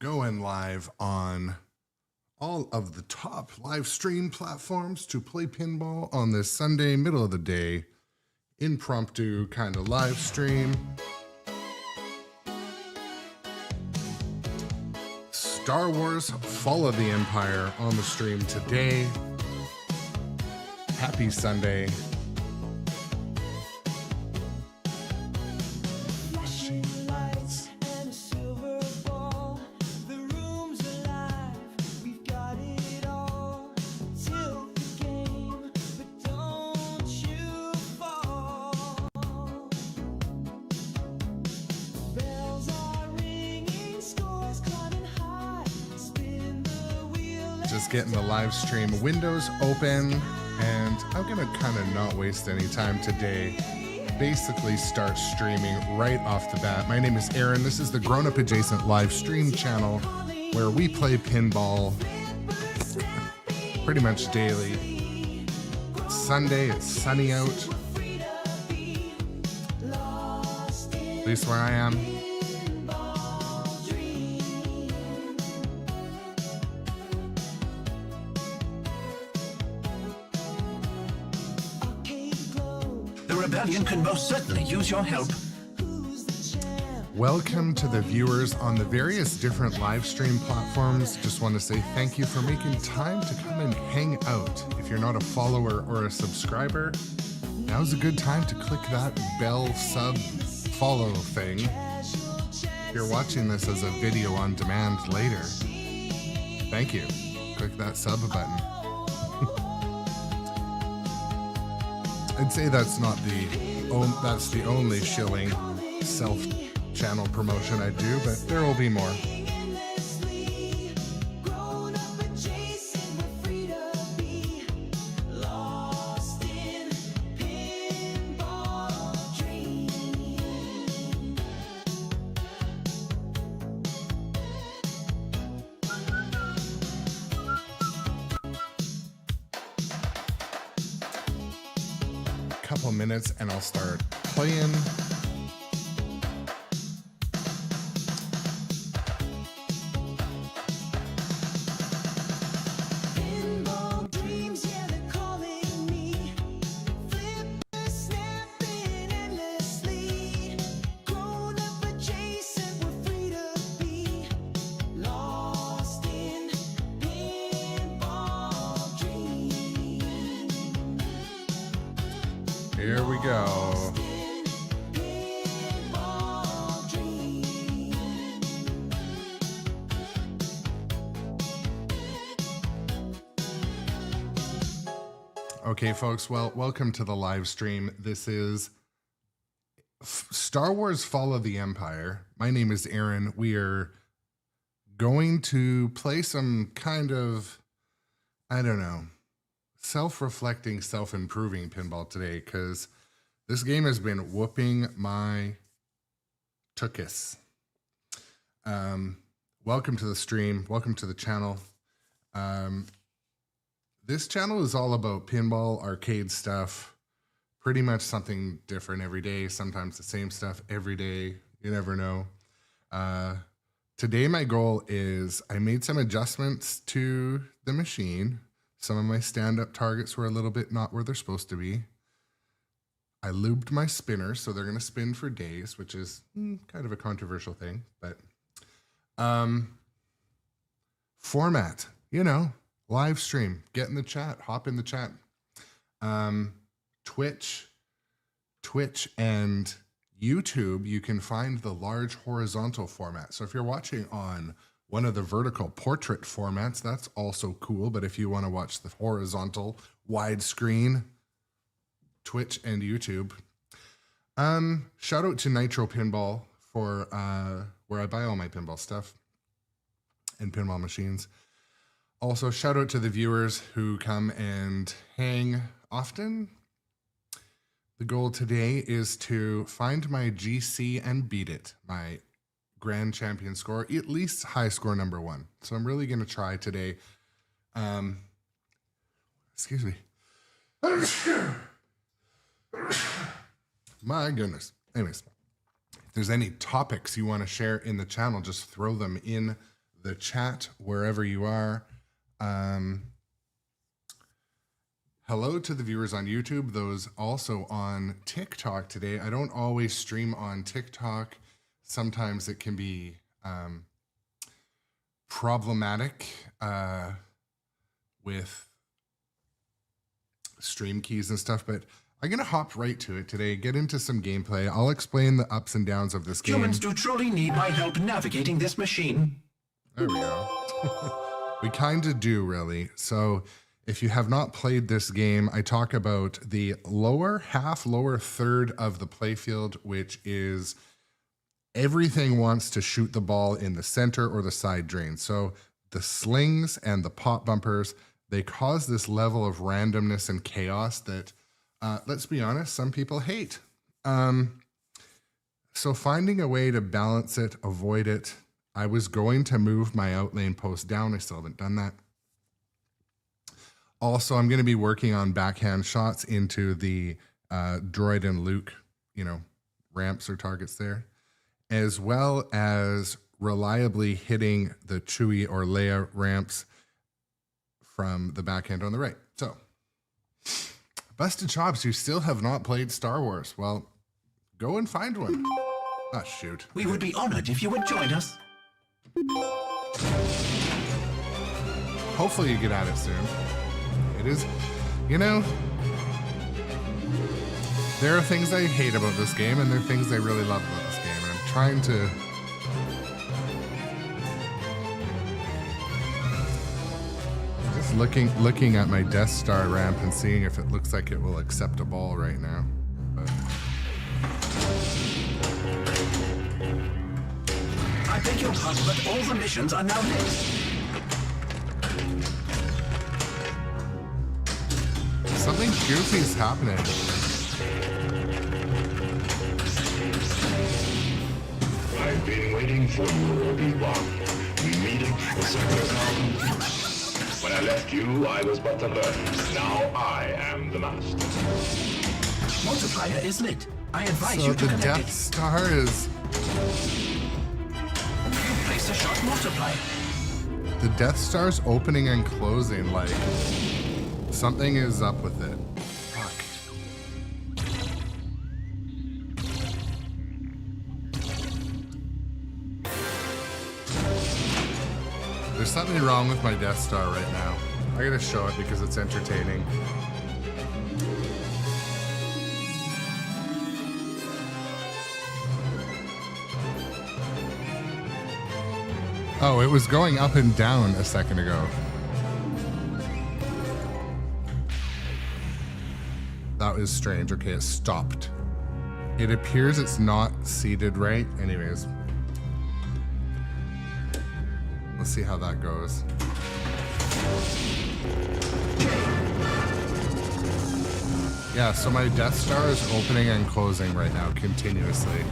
going live on all of the top live stream platforms to play pinball on this Sunday, middle of the day, impromptu kind of live stream. Star Wars Fall of the Empire on the stream today. Happy Sunday. Just getting the live stream windows open, and I'm gonna kind of not waste any time today. Basically start streaming right off the bat. My name is Aaron. This is the Grown Up Adjacent live stream channel where we play pinball pretty much daily. It's Sunday, it's sunny out. At least where I am. Rebellion can most certainly use your help. Welcome to the viewers on the various different live stream platforms. Just want to say thank you for making time to come and hang out. If you're not a follower or a subscriber, now's a good time to click that bell sub follow thing. If you're watching this as a video on demand later, thank you. Click that sub button. I'd say that's not that's the only shilling self-channel promotion I do, but there will be more. Couple minutes and I'll start playing. Pinball dreams, yeah, they're calling me. Flipper snapping endlessly. Grown up adjacent, we're free to be lost in pinball dreams. Here we go. Okay, folks, well, welcome to the live stream. This is Star Wars Fall of the Empire. My name is Aaron. We are going to play some kind of, I don't know, self-reflecting, self-improving pinball today, because this game has been whooping my tuchus. Welcome to the stream. Welcome to the channel. This channel is all about pinball, arcade stuff, pretty much something different every day, sometimes the same stuff every day. You never know. Today, my goal is I made some adjustments to the machine. Some of my stand-up targets were a little bit not where they're supposed to be. I lubed my spinners, so they're going to spin for days, which is kind of a controversial thing. But format, you know, live stream, get in the chat, hop in the chat. Twitch and YouTube, you can find the large horizontal format. So if you're watching on one of the vertical portrait formats, that's also cool. But if you want to watch the horizontal widescreen, Twitch and YouTube. Shout out to Nitro Pinball for where I buy all my pinball stuff and pinball machines. Also, shout out to the viewers who come and hang often. The goal today is to find my GC and beat it, my grand champion score, at least high score number 1. So I'm really going to try today. Excuse me. My goodness. Anyways, if there's any topics you want to share in the channel, just throw them in the chat wherever you are. Hello to the viewers on YouTube, those also on TikTok today. I don't always stream on TikTok. Sometimes it can be problematic with stream keys and stuff, but I'm going to hop right to it today, get into some gameplay. I'll explain the ups and downs of this game. Humans do truly need my help navigating this machine. There we go. We kind of do, really. So if you have not played this game, I talk about the lower third of the playfield, which is everything wants to shoot the ball in the center or the side drain. So the slings and the pop bumpers, they cause this level of randomness and chaos that, let's be honest, some people hate. So finding a way to balance it, avoid it. I was going to move my outlane post down. I still haven't done that. Also, I'm going to be working on backhand shots into the droid and Luke, ramps or targets there, as well as reliably hitting the Chewie or Leia ramps from the backhand on the right. So, busted chops, you still have not played Star Wars. Well, go and find one. Ah, shoot. We would be honored if you would join us. Hopefully you get at it soon. It is, there are things I hate about this game, and there are things I really love about this game, and I'm trying to just looking at my Death Star ramp and seeing if it looks like it will accept a ball right now. But I beg your pardon, but all the missions are now lit. something goofy is happening. I've been waiting for you, Obi-Wan. We meet at the center. When I left you, I was but the learner. Now I am the master. Multiplier is lit. I advise So you to the connect Death it. Star is... Place a shot multiplier. The Death Star's opening and closing, like... Something is up with it. Fuck. There's something wrong with my Death Star right now. I gotta show it because it's entertaining. Oh, it was going up and down a second ago. That was strange. Okay, it stopped. It appears it's not seated right. Anyways. Let's see how that goes. Yeah, so my Death Star is opening and closing right now continuously.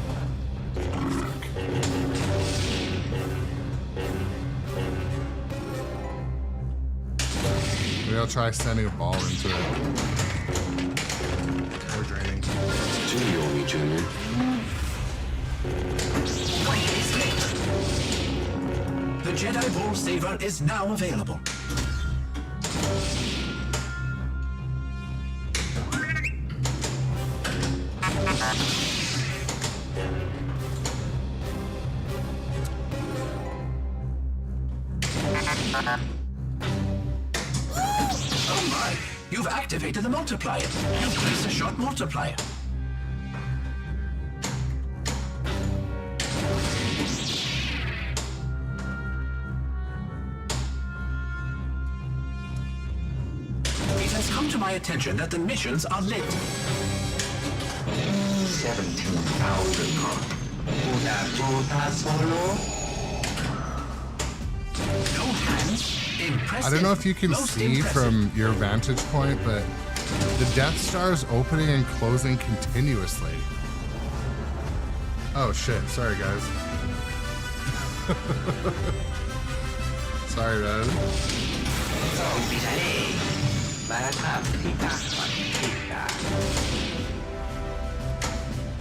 Maybe I'll try sending a ball into it. Or draining. Point is lit. The Jedi Ball Saver is now available. Oh my! You've activated the multiplier. You place a shot multiplier. It has come to my attention that the missions are lit. 17,000 No hands. Impressive. I don't know if you can Most see impressive. from your vantage point, but the Death Star is opening and closing continuously. Oh shit, sorry guys. Sorry, man.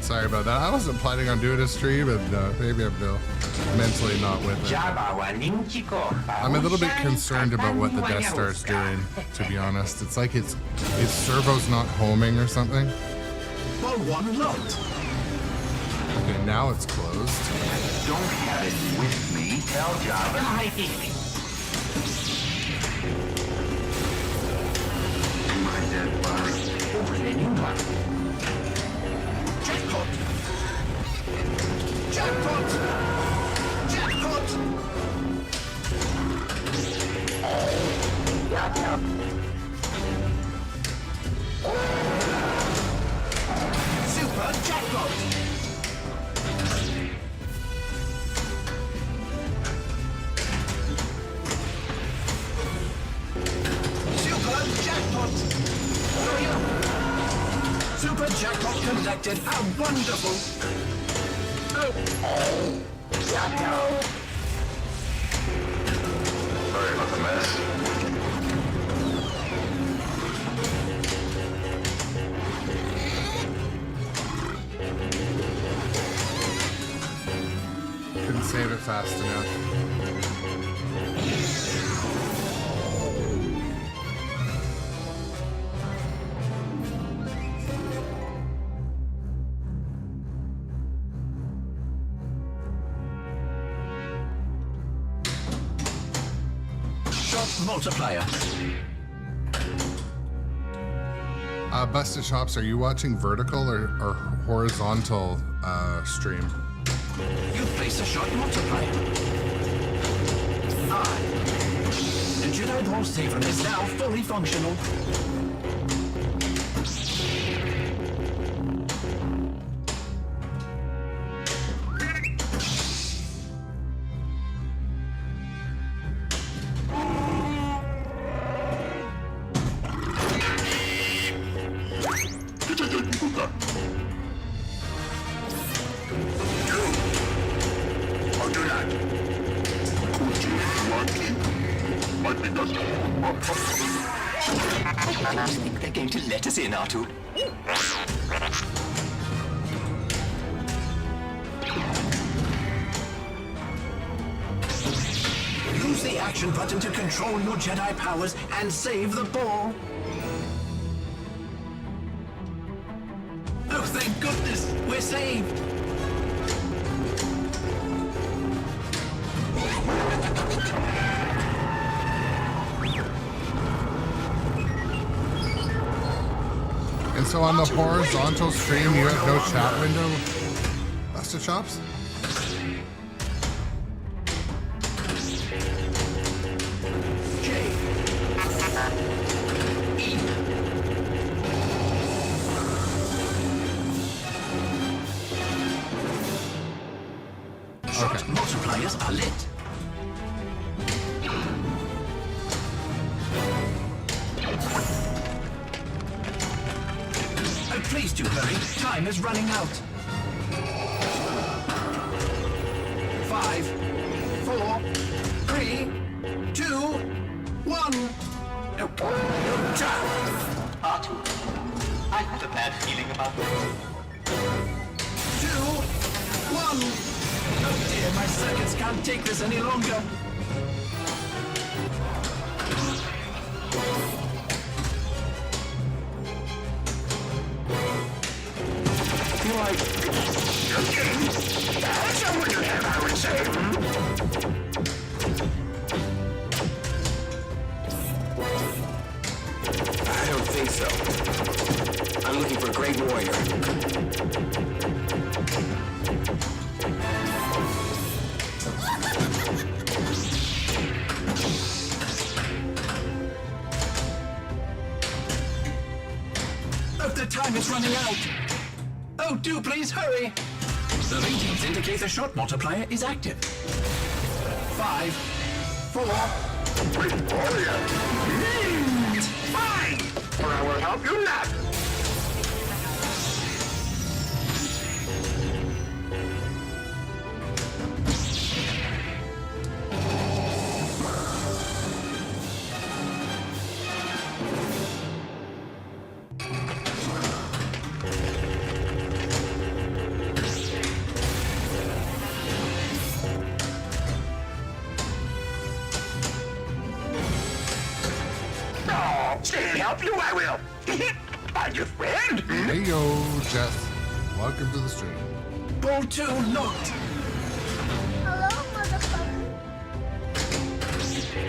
So Sorry about that. I wasn't planning on doing a stream, and maybe I'm mentally not with it. I'm a little bit concerned about what the Death Star's doing, to be honest. It's like its servo's not homing or something. Ball 1 locked. Okay, now it's closed. Don't have it with me. Tell Java. My dead body over the new one. Jackpot! Jackpot! Jackpot! Super jackpot! Super jackpot! Hurry up! Super jackpot collected. How wonderful! Sorry about the mess. Couldn't save it fast enough. Shot multiplier. Busted Chops, are you watching vertical or horizontal stream? You place a shot multiplier. The Jedi Ball Saber is now fully functional. I think they're going to let us in, R2. Use the action button to control your Jedi powers and save the ball. Oh, thank goodness, we're saved. And so on the horizontal stream, you have no chat window, Busted Chops? J. E. Shot multipliers are lit. Oh, please do hurry. Time is running out. 5, 4, 3, 2, 1. R2, I have a bad feeling about this. 2, 1. Oh dear, my circuits can't take this any longer. I don't think so. I'm looking for a great warrior. Oh, the time is running out. Oh, do please hurry. The ratings indicate the shot multiplier is active. 5, 4. Fine! Or I will help you not! help you, I will. Are you friend? Hey yo, Jess. Welcome to the stream. Ball 2 locked. Hello, motherfucker.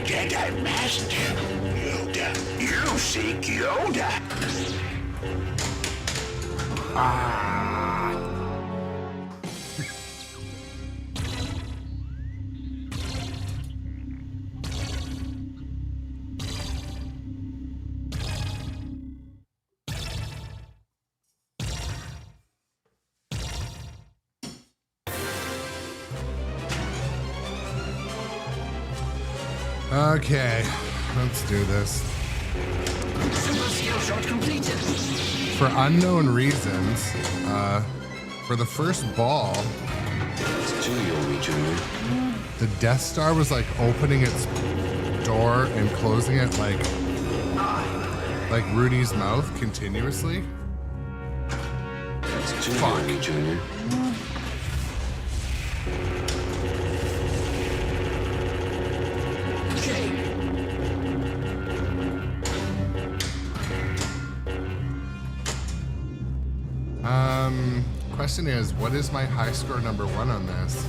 Jedi Master Yoda. You seek Yoda. Okay, let's do this. Super skill shot completed. For unknown reasons, for the first ball, It's too Yomi Jr. the Death Star was like opening its door and closing it like Rudy's mouth continuously. It's too Fuck. Yomi Jr. J. Question is, what is my high score number 1 on this?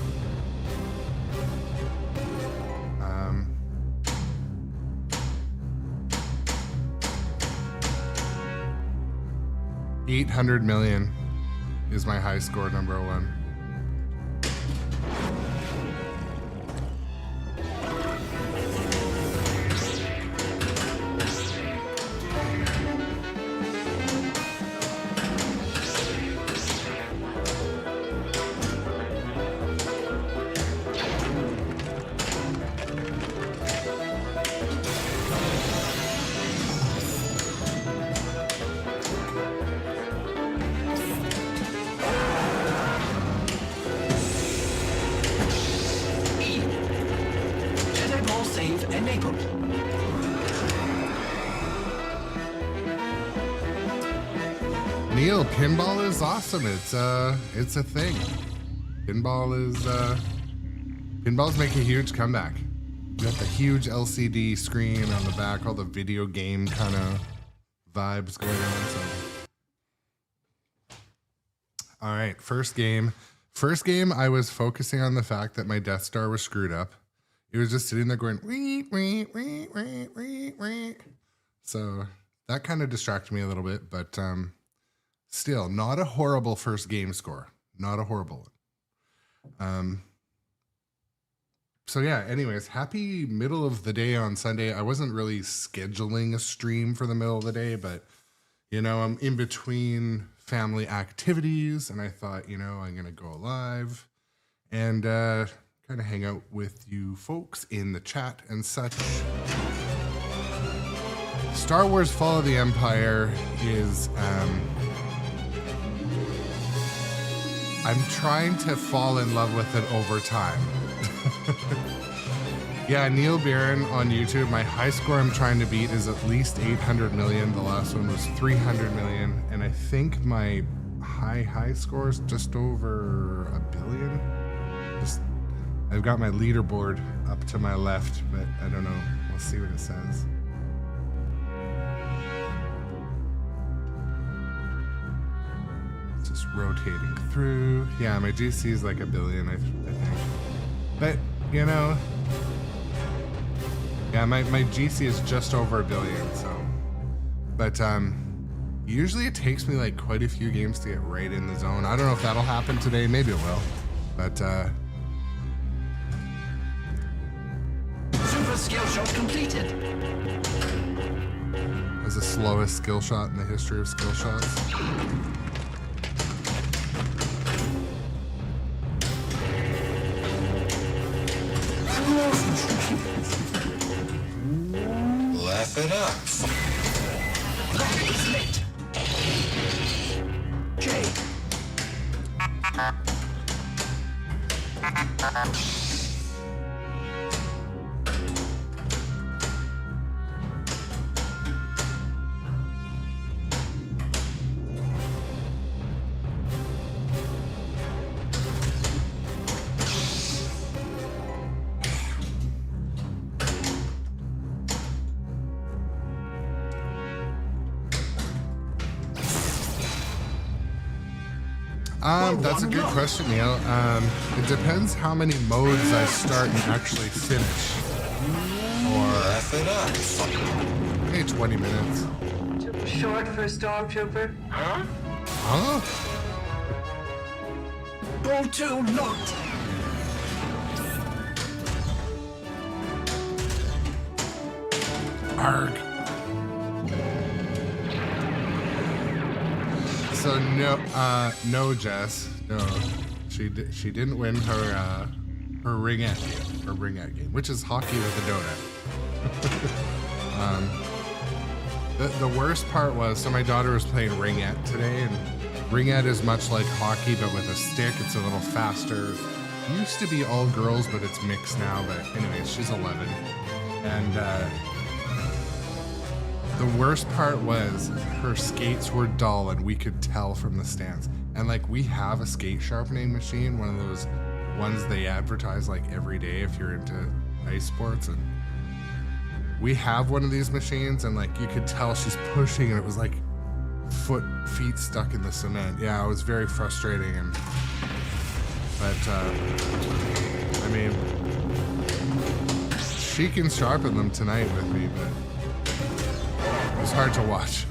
800 million is my high score number 1. E. Jedi ball save enabled. Neil, pinball is awesome. It's a thing. Pinball's making a huge comeback. You got the huge LCD screen on the back, all the video game kind of vibes going on. So. All right, first game. First game, I was focusing on the fact that my Death Star was screwed up. It was just sitting there going, wee, wee, wee, wee, wee, wee. So that kind of distracted me a little bit, but still, not a horrible first game score. Not a horrible one. So yeah, anyways, happy middle of the day on Sunday. I wasn't really scheduling a stream for the middle of the day, but you know, I'm in between family activities and I thought, you know, I'm going to go live and kind of hang out with you folks in the chat and such. Star Wars Fall of the Empire is I'm trying to fall in love with it over time. Yeah, Neil Barron on YouTube. My high score I'm trying to beat is at least 800 million. The last one was 300 million. And I think my high score is just over a billion. I've got my leaderboard up to my left, but I don't know. We'll see what it says. It's just rotating through. Yeah, my GC is like a billion, I think. But, you know, yeah, my GC is just over a billion, so. But usually it takes me like quite a few games to get right in the zone. I don't know if that'll happen today. Maybe it will. But Super skill shot completed. that's the slowest skill shot in the history of skill shots. Laugh it up. Lock is lit. J. That's a good question, Neil. It depends how many modes I start and actually finish. Or Laugh it up, fucker. maybe 20 minutes. Too short for a stormtrooper? Huh? Ball 2 locked. Arg. So no, Jess. No, she didn't win her ringette game, which is hockey with a donut. The worst part was, so my daughter was playing ringette today, and ringette is much like hockey but with a stick. It's a little faster. It used to be all girls, but it's mixed now. But anyways, she's 11, and the worst part was her skates were dull, and we could tell from the stands. And like, we have a skate sharpening machine, one of those ones they advertise like every day if you're into ice sports, and we have one of these machines, and like, you could tell she's pushing, and it was like feet stuck in the cement. Yeah, it was very frustrating. But I mean, she can sharpen them tonight with me, but it was hard to watch.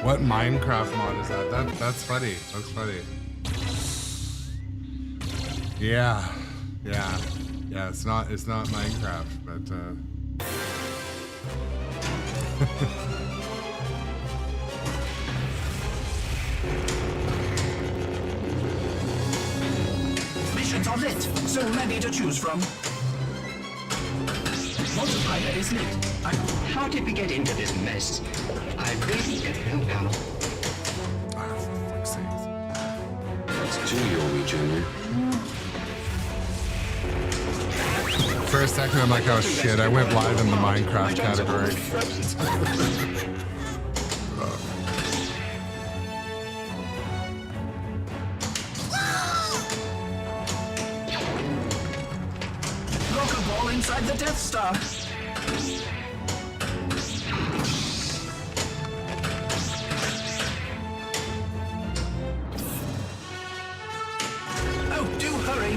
What Minecraft mod is that? That's funny. That's funny. Yeah. It's not Minecraft, but Missions are lit. So many to choose from. Multiplier is lit. How did we get into this mess? I really don't know. oh, for fuck's sake. It's 2 Yomi Jr. For a second, I'm like, oh shit, I went live in the Minecraft category. Rock a ball inside the Death Star. Oh, do hurry.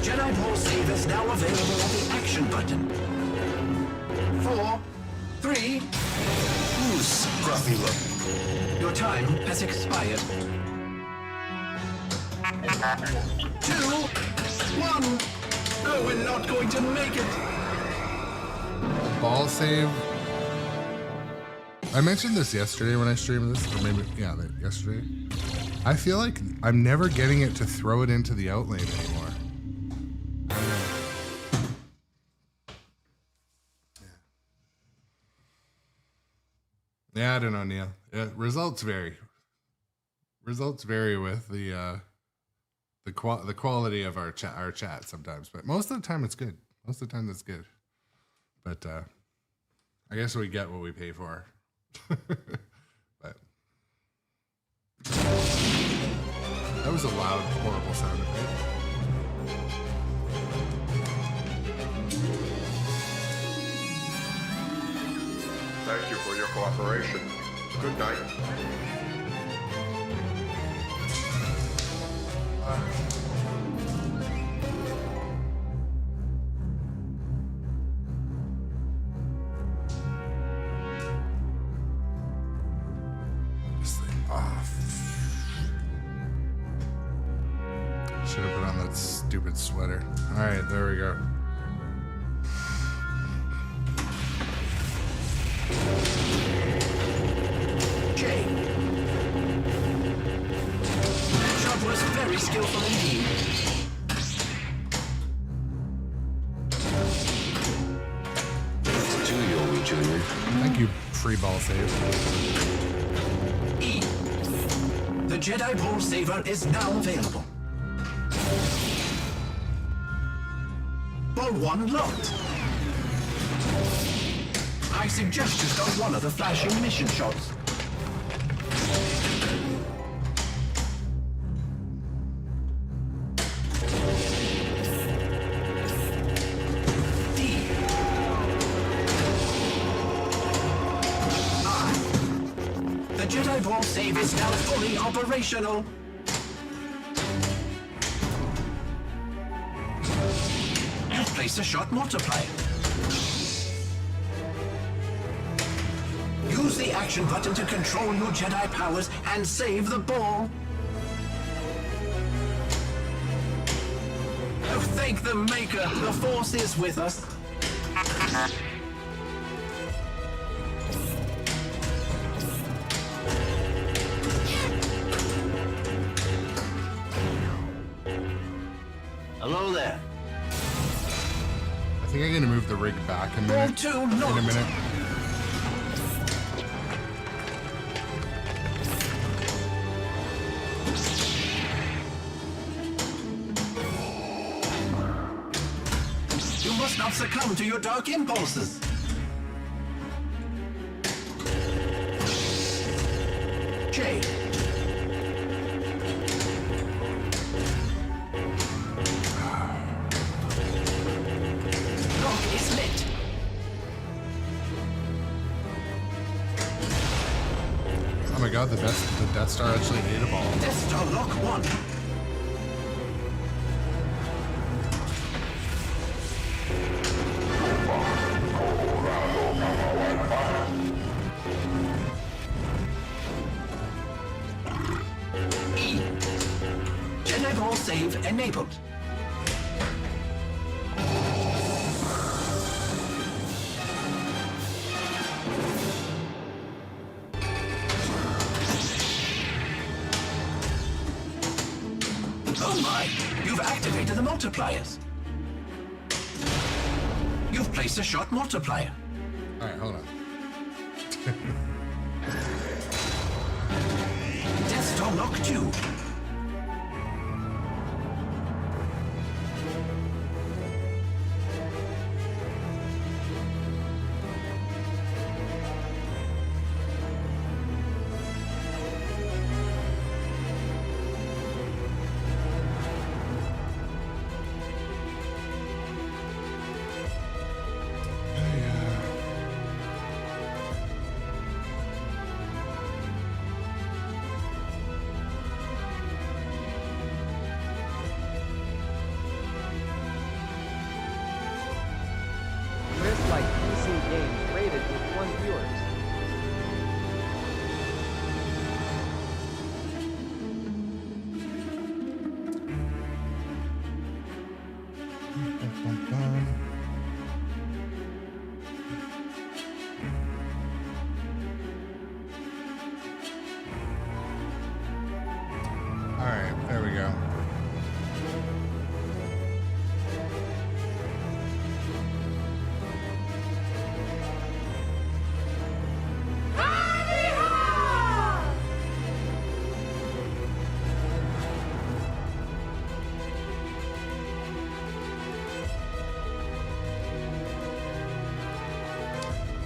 Jedi Ball Save is now available at the action button. 4, 3, Ooh, scruffy look. your time has expired. 2, 1. Oh, we're not going to make it. Ball save. I mentioned this yesterday when I streamed this, or maybe, yeah, yesterday. I feel like I'm never getting it to throw it into the outlane anymore. I don't know. Yeah, I don't know, Neil. Yeah, results vary. Results vary with the quality of our chat sometimes, but most of the time it's good. Most of the time it's good. But I guess we get what we pay for. But that was a loud, horrible sound effect. Thank you for your cooperation. Good night. This thing off. Should have put on that stupid sweater. All right, there we go. J. That shot was very skillful indeed. It's 2 Yomi Jr. Thank you, free ball save. E. Jedi Ball Saver is now available. Ball 1 locked. I suggest you start one of the flashing mission shots. The Jedi Ball Save is now fully operational. You place a shot multiplier. Use the action button to control your Jedi powers and save the ball. Oh, thank the Maker. The Force is with us. Hello there. I think I'm gonna move the rig back a minute. Ball 2 In a locked. minute. You must not succumb to your dark impulses. J. Lock is lit. Oh my god, the Death Star actually ate a ball. Death Star Lock 1. E. Jedi Ball Save enabled. Oh my! You've activated the multipliers. You've placed a shot multiplier. Alright, hold on. Death Star Lock 2. Chris like PC games rated with 1 viewers. Alright, there we go.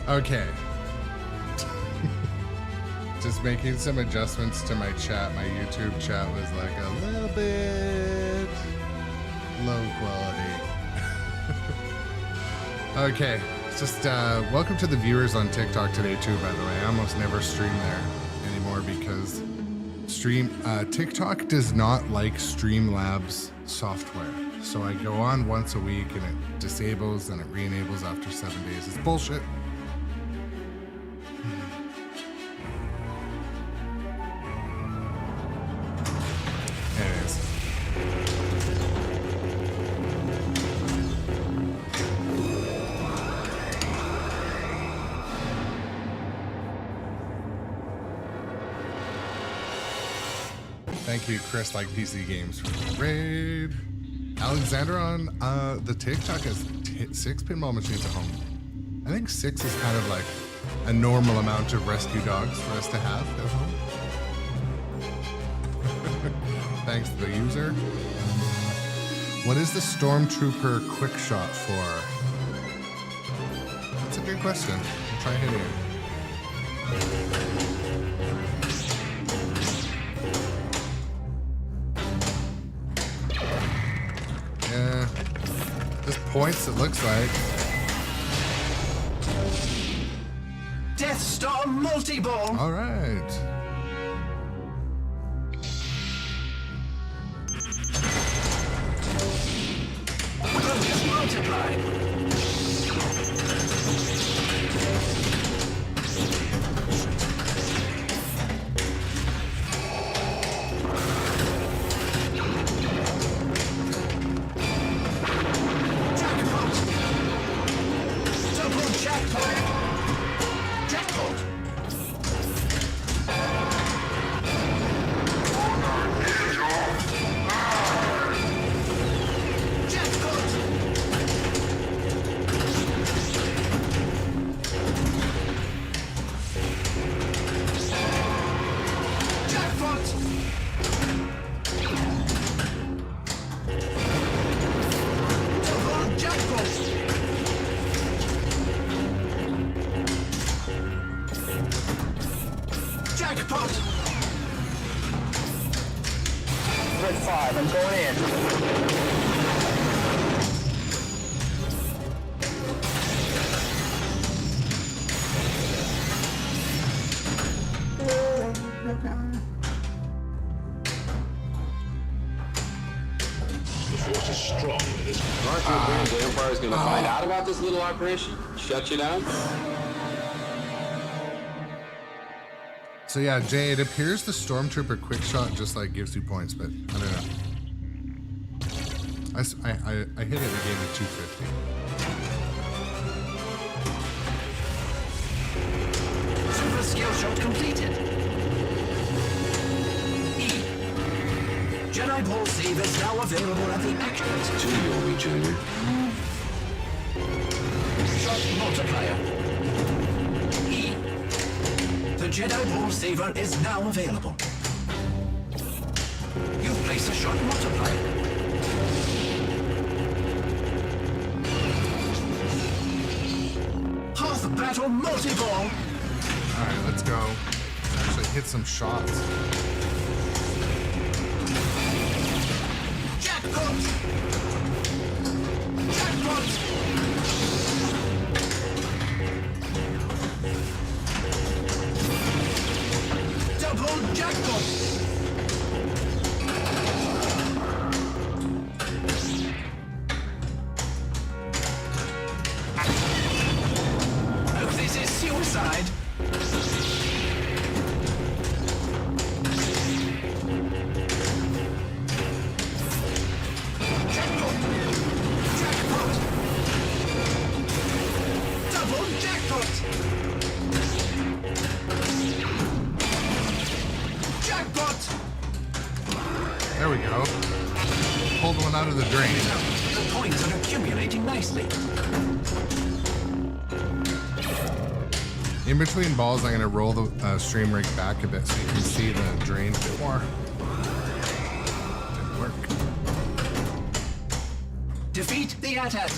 Okay. Just making some adjustments to my chat. My YouTube chat was like a little bit low quality. Okay, just welcome to the viewers on TikTok today too, by the way. I almost never stream there anymore because TikTok does not like Streamlabs software. So I go on once a week and it disables and it re-enables after 7 days. It's bullshit. Anyways. Thank you, Chris, like PC Games, for the raid. Alexander on the TikTok has 6 pinball machines at home. I think 6 is kind of like a normal amount of rescue dogs for us to have at home. Thanks to the user. What is the Stormtrooper quick shot for? That's a good question. I'll try hitting it. Yeah. Just points, it looks like. Death Star multi-ball. All right. Bonus multiply. Jackpot. Double jackpot. Jackpot. Jackpot. Jackpot. Double jackpot. Jackpot. Red 5, I'm going in. The force is strong in this. Aren't you afraid the Empire's gonna find out about this little operation? Shut you down? So yeah, Jay, it appears the Stormtrooper quick shot just like gives you points, but I don't know. I hit it and it gave me 250. Super skill shot completed. E. Jedi Ball Save is now available at the Actions. Shot multiplier. E. The Jedi Ball Saver is now available. You've placed a shot multiplier. Half battle multi-ball. All right, let's go. Let's actually hit some shots. Jackpot. Jackpot. Double jackpot. Oh, this is suicide. Jackpot. Jackpot. Double jackpot. Jackpot. There we go. Pulled one out of the drain. The points are accumulating nicely. In between balls, I'm gonna roll the stream rig back a bit so you can see the drain a bit more. Didn't work. Defeat the AT-AT.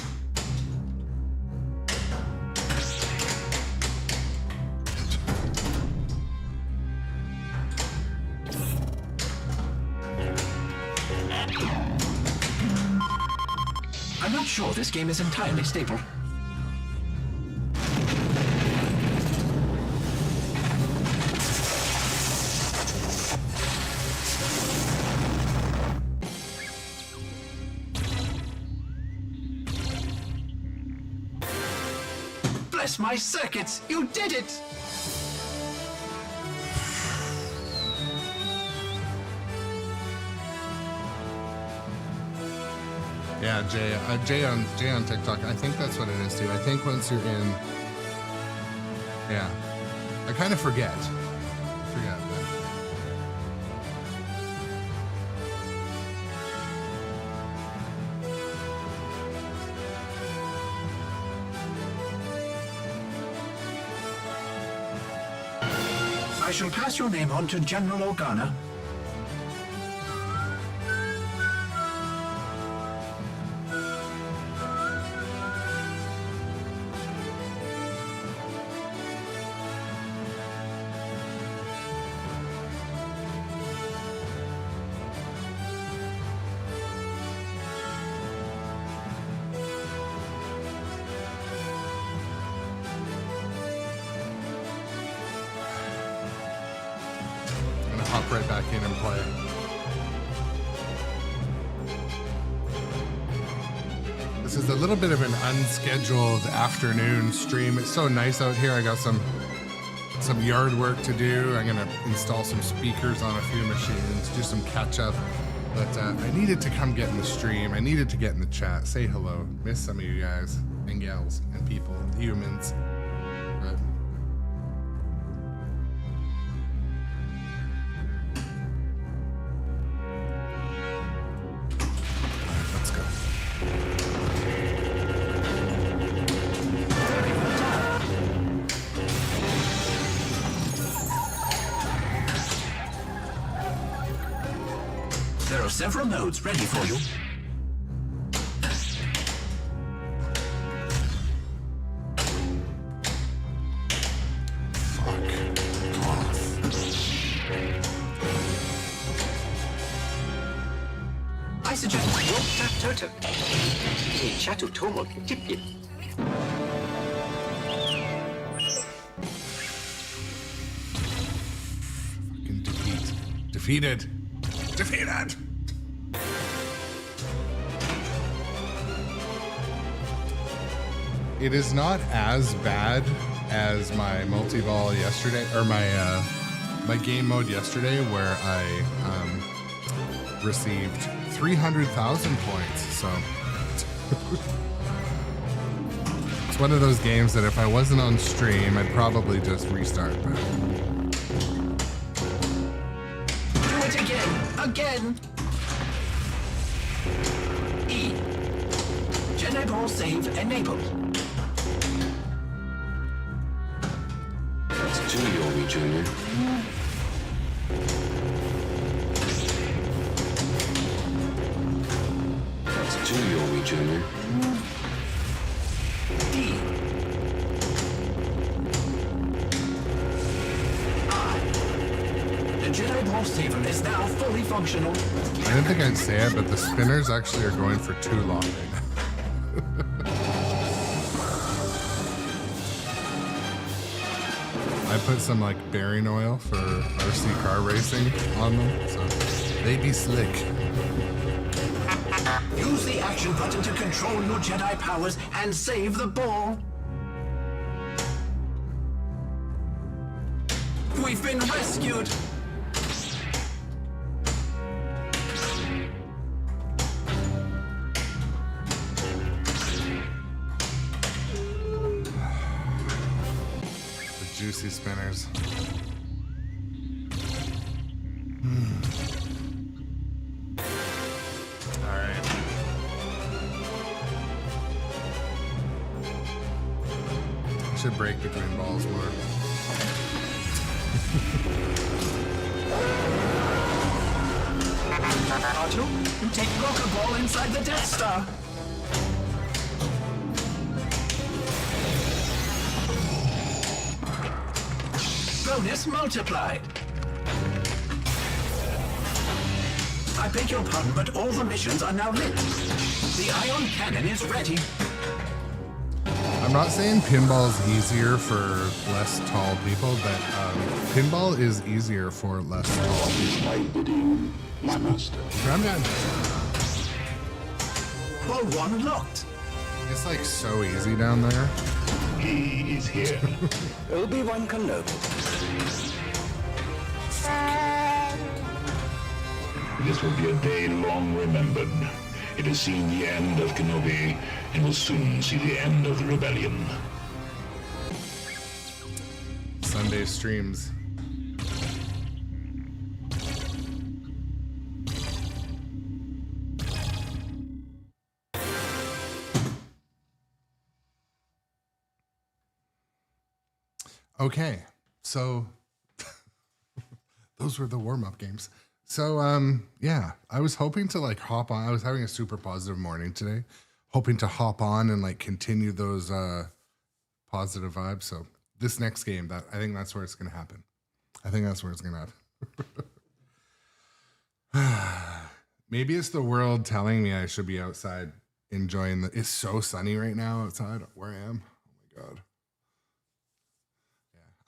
I'm not sure this game is entirely stable. Bless my circuits! You did it! Yeah, Jay on TikTok. I think that's what it is too. I think once you're in, yeah, I kind of forget. But I shall pass your name on to General Organa. hop right back in and play. This is a little bit of an unscheduled afternoon stream. It's so nice out here. I got some yard work to do. I'm gonna install some speakers on a few machines, do some catch up. But I needed to come get in the stream. I needed to get in the chat, say hello, miss some of you guys and gals and people, humans. But let's go. There are several nodes ready for you. I suggest Toto. Chatu Tomo Tipit. Fucking defeated. Defeated! It is not as bad as my multi-ball yesterday, or my game mode yesterday, where I received 300,000 points. So it's one of those games that if I wasn't on stream, I'd probably just restart. But do it again. E. Jedi Ball save enabled. That's two, Yomi Jr. That's two, Yomi Jr. D. I. The Jedi Ball saver is now fully functional. I didn't think I'd say it, but the spinners actually are going for too long right now. I put some like bearing oil for RC car racing on them, so they be slick. Use the action button to control your Jedi powers and save the ball. We've been rescued. Juicy spinners. All right. Should break between balls more. R2, take Rocker Ball inside the Death Star. Bonus multiplied. I beg your pardon, but all the missions are now lit. The ion cannon is ready. I'm not saying pinball is easier for less tall people, but pinball is easier for less tall people. My bidding, my master. I'm done. Ball 1 locked. It's like so easy down there. He is here. Obi-Wan Kenobi. This will be a day long remembered. It has seen the end of Kenobi and will soon see the end of the rebellion. Sunday streams. Okay, so those were the warm-up games. So yeah, I was hoping to like hop on. I was having a super positive morning today, hoping to hop on and like continue those positive vibes. So this next game, that I think that's where it's gonna happen. I think that's where it's gonna happen. Maybe it's the world telling me I should be outside enjoying the. It's so sunny right now outside where I am. Oh my god.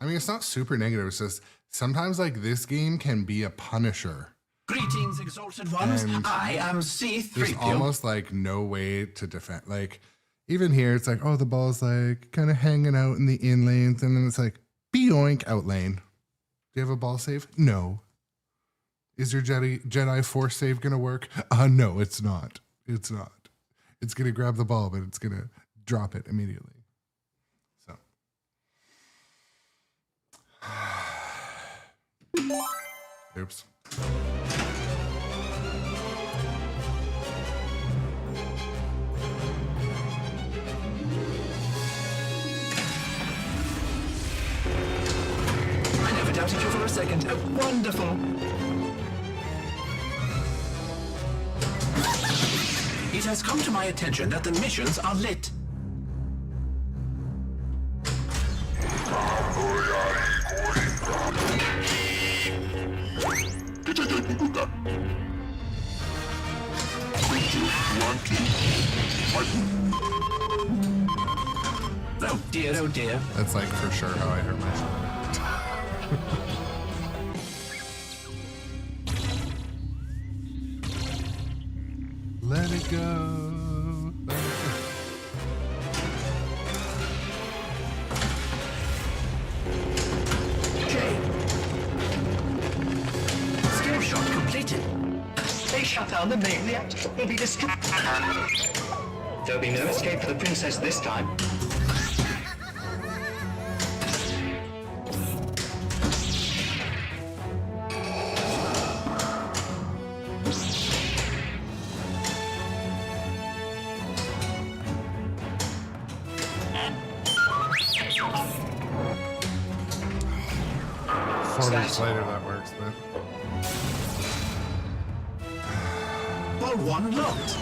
I mean, it's not super negative. It's just sometimes like this game can be a punisher. Greetings, exalted ones. And I am There's C-3PO. almost like no way to defend. Like even here, it's like, oh, the ball's like kind of hanging out in the in lanes, and then it's like, beoink, out lane. Do you have a ball save? No. Is your Jedi Force save gonna work? No, it's not. It's not. It's gonna grab the ball, but it's gonna drop it immediately. So. Oops. I never doubted you for a second. Oh, wonderful. It has come to my attention that the missions are lit. Oh dear, oh dear. That's like for sure how I hurt myself. Let it go. Let it go. Skill shot completed. They shut down the main reactor. Will be destroyed. There'll be no escape for the princess this time. Weeks later that works, but Ball 1 locked.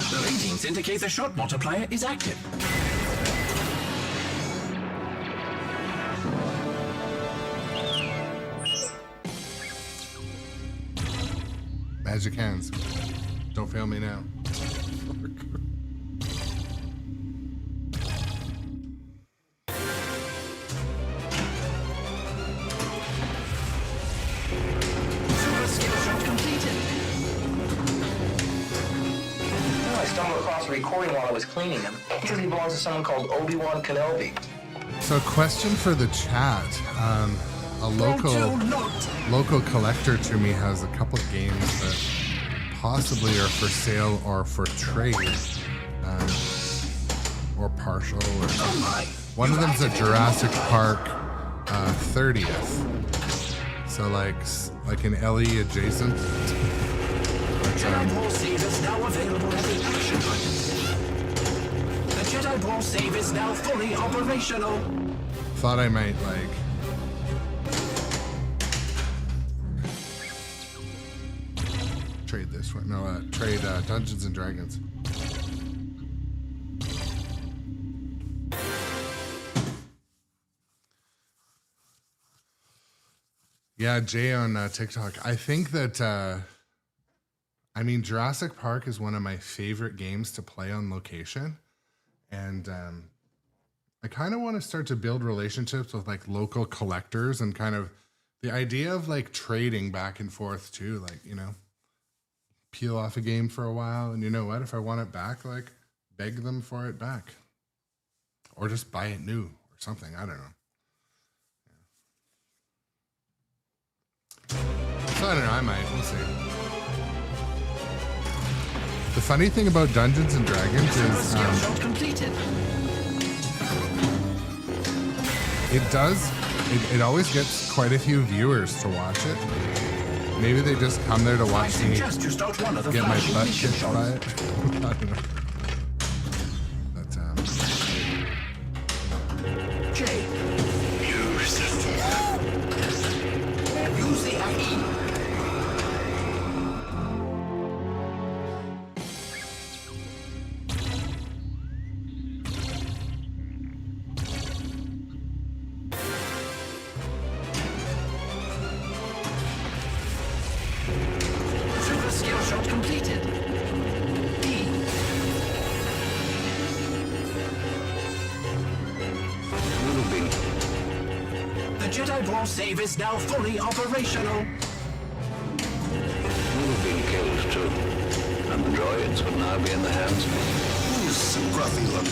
The ratings indicate the shot multiplier is active. magic hands. Don't fail me now. I stumbled across a recording while I was cleaning him. He says he belongs to someone called Obi-Wan Kenobi. So, question for the chat. A local collector to me has a couple of games that possibly are for sale or for trade, or partial. Or one of them's a Jurassic Park 30th. So like an LE adjacent. Jedi Ball Save is now available at the action button. The Jedi Ball Save is now fully operational. Thought I might trade this one. No, trade Dungeons and Dragons. Yeah, Jay on TikTok. I think that Jurassic Park is one of my favorite games to play on location, and I kind of want to start to build relationships with like local collectors, and kind of the idea of like trading back and forth too, like, you know, peel off a game for a while, and you know what, if I want it back, like beg them for it back, or just buy it new or something. I don't know. So I don't know, I might, we'll see. The funny thing about Dungeons and Dragons is it always gets quite a few viewers to watch it. Maybe they just come there to watch me get my butt kicked by it. I don't know. But Jay, use the action. Jedi Ball save is now fully operational. You've been killed too, and the droids will now be in the hands of me. Who's some gruffy one?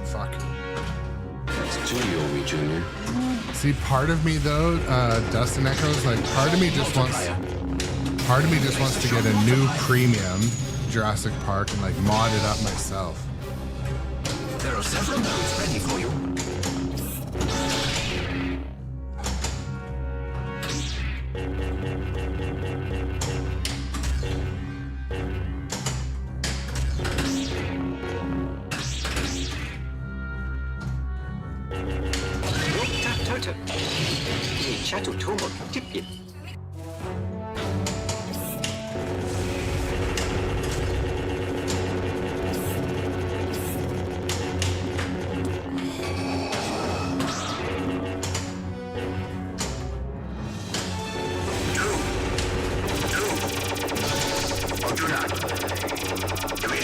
Fuck. That's two Yobi Jr. See, part of me though, Dustin Echoes, like part of me just wants to get a new premium Jurassic Park and like mod it up myself. There are several nodes ready for you.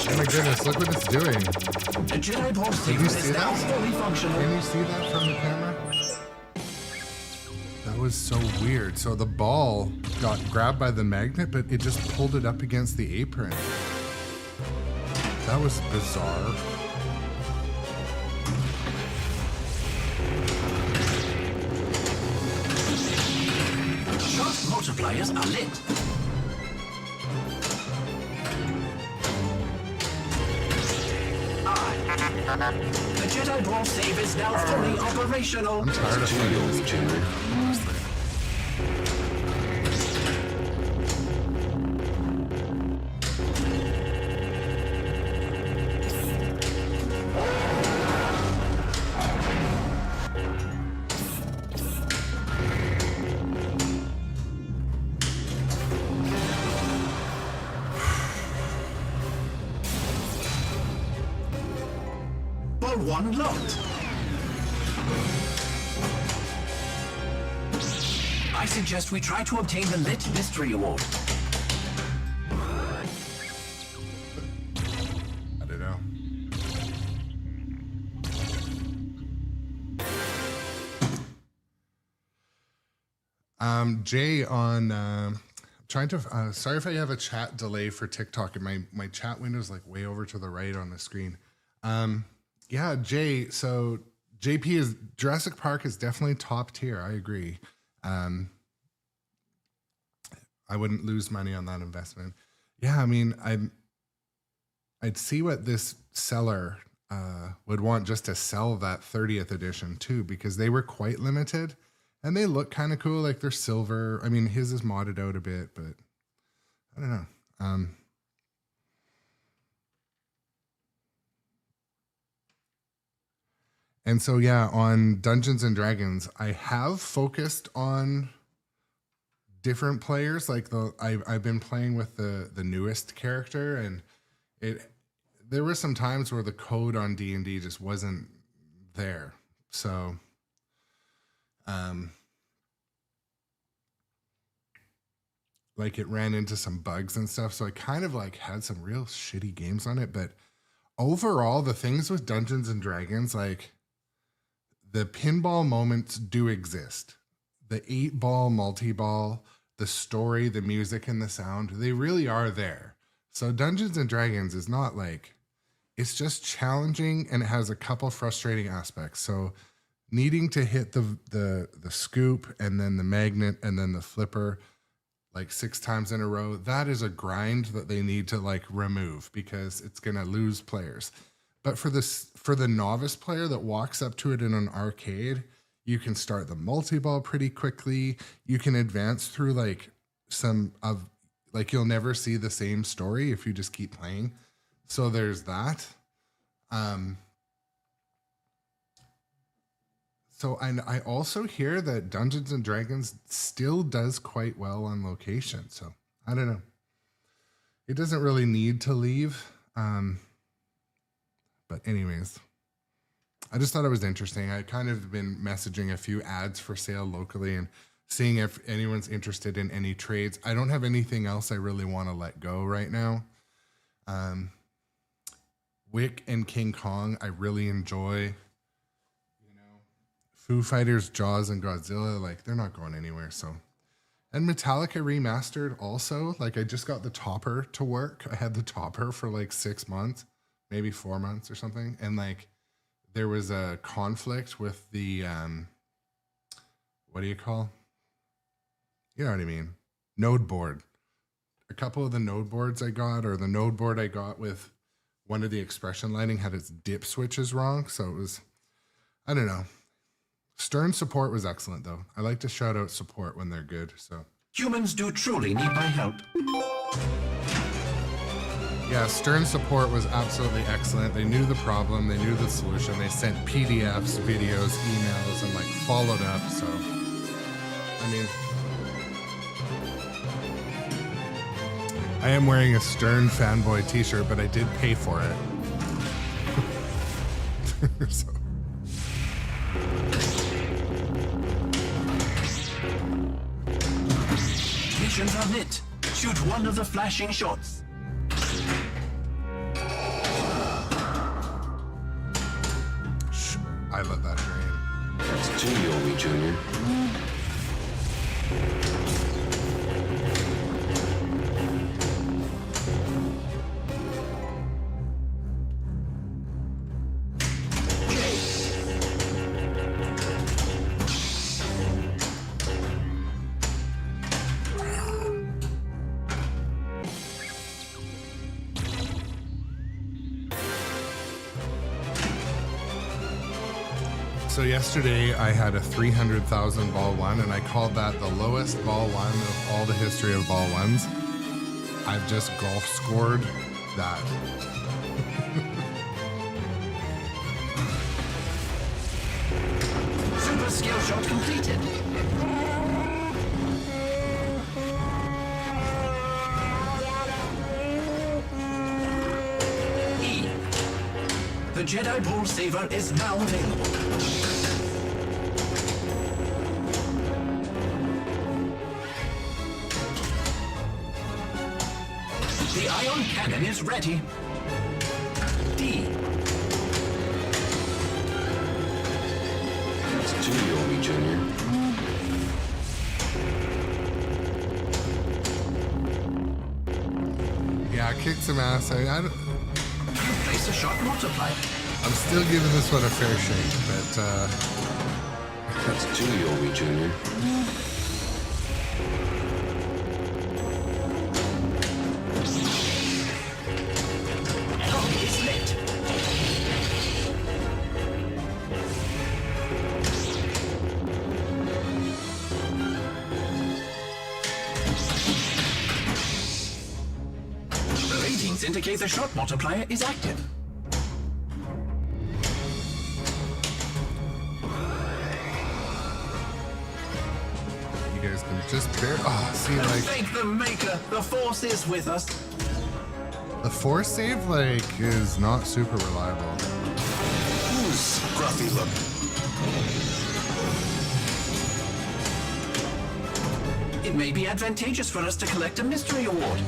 Oh my goodness, look what it's doing. The Jedi Ball Did save you is see now that? fully functional. Can you see that from the camera? That was so weird. So the ball got grabbed by the magnet, but it just pulled it up against the apron. That was bizarre. Shot multipliers are lit. The Jedi Ball save is now fully operational. I'm tired of playing this game. Ball 1 locked. I suggest we try to obtain the Lit Mystery Award. I don't know. Jay on trying to sorry if I have a chat delay for TikTok and my chat window is like way over to the right on the screen. Yeah, Jay, so JP is Jurassic Park is definitely top tier. I agree. I wouldn't lose money on that investment. Yeah, I mean, I'd see what this seller would want just to sell that 30th edition too, because they were quite limited and they look kind of cool. Like they're silver. I mean, his is modded out a bit, but I don't know. And so, yeah, on Dungeons and Dragons, I have focused on different players. Like I've been playing with the newest character, and there were some times where the code on D&D just wasn't there. So, like it ran into some bugs and stuff. So I kind of like had some real shitty games on it. But overall, the things with Dungeons and Dragons, like, the pinball moments do exist. The 8-ball, multi-ball, the story, the music, and the sound, they really are there. So Dungeons and Dragons is not like, it's just challenging and it has a couple frustrating aspects. So needing to hit the scoop and then the magnet and then the flipper like 6 times in a row, that is a grind that they need to like remove because it's going to lose players. But for the novice player that walks up to it in an arcade, you can start the multi-ball pretty quickly. You can advance through like you'll never see the same story if you just keep playing. So there's that. So I also hear that Dungeons and Dragons still does quite well on location. So I don't know. It doesn't really need to leave. But anyways, I just thought it was interesting. I kind of been messaging a few ads for sale locally and seeing if anyone's interested in any trades. I don't have anything else I really want to let go right now. Wick and King Kong, I really enjoy. You know, Foo Fighters, Jaws, and Godzilla, like they're not going anywhere. So, and Metallica remastered also. Like I just got the topper to work. I had the topper for like 6 months, maybe 4 months or something, and like there was a conflict with the what do you call? You know what I mean? Node board. A couple of the node boards I got, or the node board I got with one of the expression lighting had its dip switches wrong. So it was, I don't know. Stern support was excellent though. I like to shout out support when they're good. So Humans do truly need my help. yeah, Stern support was absolutely excellent. They knew the problem, they knew the solution. They sent PDFs, videos, emails, and like followed up. So, I mean, I am wearing a Stern fanboy t-shirt, but I did pay for it. So. Missions are lit. Shoot one of the flashing shots. Shh, I let that drain. That's two, Yomi Jr. So yesterday I had a 300,000 ball one, and I called that the lowest ball one of all the history of ball ones. I've just golf scored that. Super skill shot completed. E. The Jedi Ball Saver is now available. The ion cannon is ready. D. That's two, Yomi Jr. Yeah, I kicked some ass. I don't, Place a shot multiplier. I'm still giving this one a fair shake, but That's two, Yomi Jr. Target is lit. The ratings indicate the shot multiplier is active. you guys can just bear. Oh, see, like Thank the Maker. The Force is with us. the force save, like, is not super reliable. Scruffy look. It may be advantageous for us to collect a mystery award.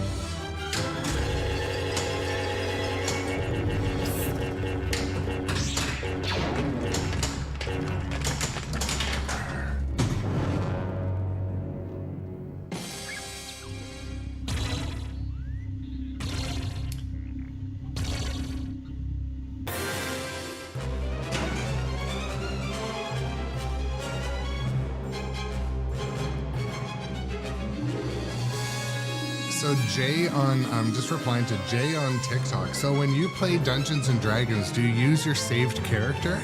So Jay on, I'm just replying to Jay on TikTok. So when you play Dungeons and Dragons, do you use your saved character?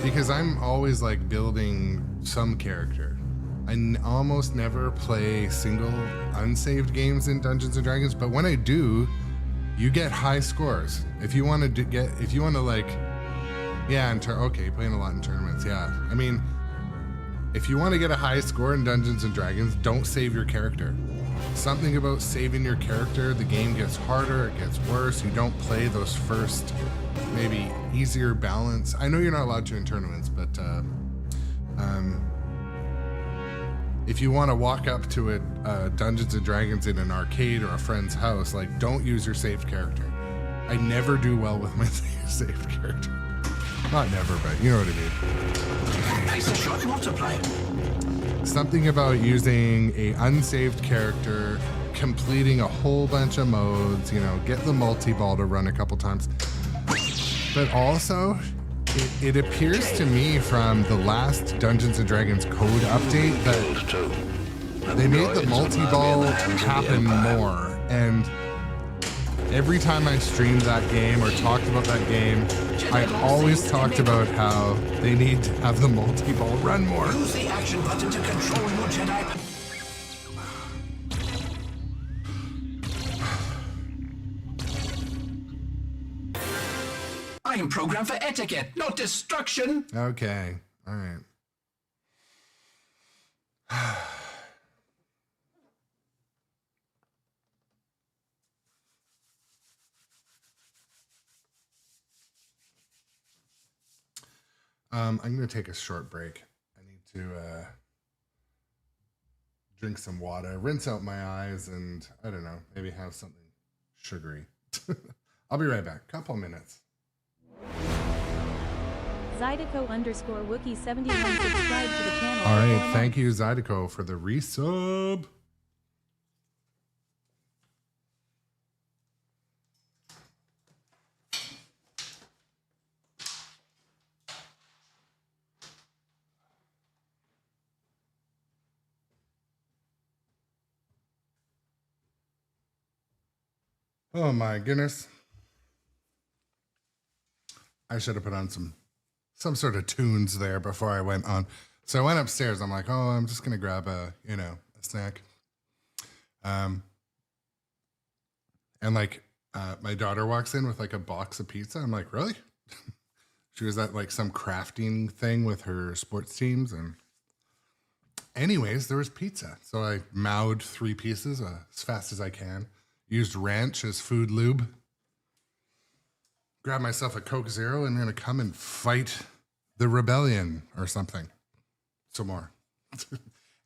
Because I'm always like building some character. I almost never play single unsaved games in Dungeons and Dragons, but when I do, you get high scores. If you want to like, yeah, okay, playing a lot in tournaments, yeah. I mean, if you want to get a high score in Dungeons and Dragons, don't save your character. Something about saving your character, the game gets harder, it gets worse. You don't play those first, maybe easier balance. I know you're not allowed to in tournaments, but if you want to walk up to a Dungeons and Dragons in an arcade or a friend's house, like, don't use your saved character. I never do well with my saved character. Not never, but you know what I mean. Place a shot multiplier. Something about using a unsaved character, completing a whole bunch of modes, you know, get the multi-ball to run a couple times. But also, it appears to me from the last Dungeons and Dragons code update that they made the multi-ball happen more. And every time I streamed that game or talked about that game, I always talked about how they need to have the multi-ball run more. Use the action button to control your Jedi. I am programmed for etiquette, not destruction. Okay. All right. I'm going to take a short break. I need to drink some water, rinse out my eyes, and I don't know, maybe have something sugary. I'll be right back. Couple minutes. Zydeco_Wookie71 subscribe to the channel. All right. Thank you, Zydeco, for the resub. Oh my goodness. I should have put on some sort of tunes there before I went on. So I went upstairs. I'm like, oh, I'm just going to grab a snack. And like, my daughter walks in with like a box of pizza. I'm like, really? She was at like some crafting thing with her sports teams. And anyways, there was pizza. So I mowed 3 pieces as fast as I can. Used ranch as food lube. Grab myself a Coke Zero and I'm going to come and fight the rebellion or something. Some more.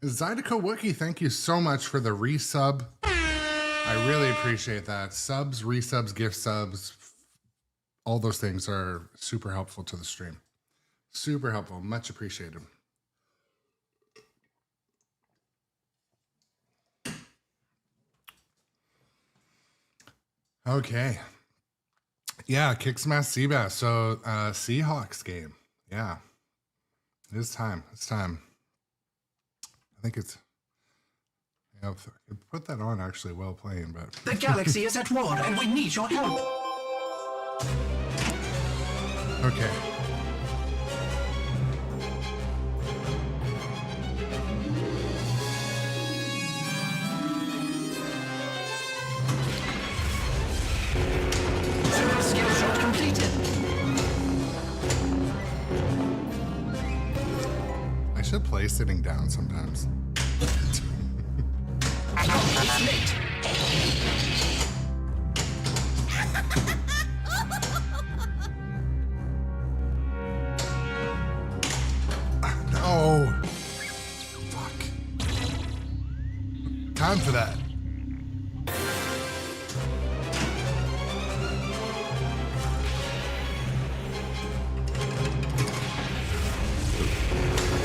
Zydeco Wookie, thank you so much for the resub. I really appreciate that. Subs, resubs, gift subs, all those things are super helpful to the stream. Super helpful. Much appreciated. Okay. Yeah, kick smash Seabass. So Seahawks game. Yeah. It is time. It's time. I think it's I could put that on actually while playing, but The galaxy is at war and we need your help. okay. Skill shot completed. I should play sitting down sometimes. It's late. No. Fuck. Time for that.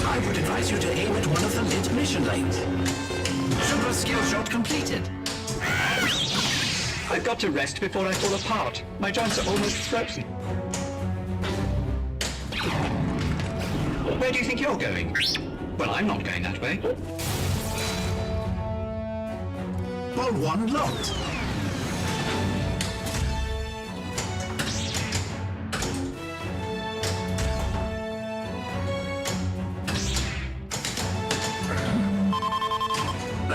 I would advise you to aim at one of the mid mission lanes. Super skill shot completed. I've got to rest before I fall apart. My joints are almost frozen. Where do you think you're going? Well, I'm not going that way. Ball 1 locked.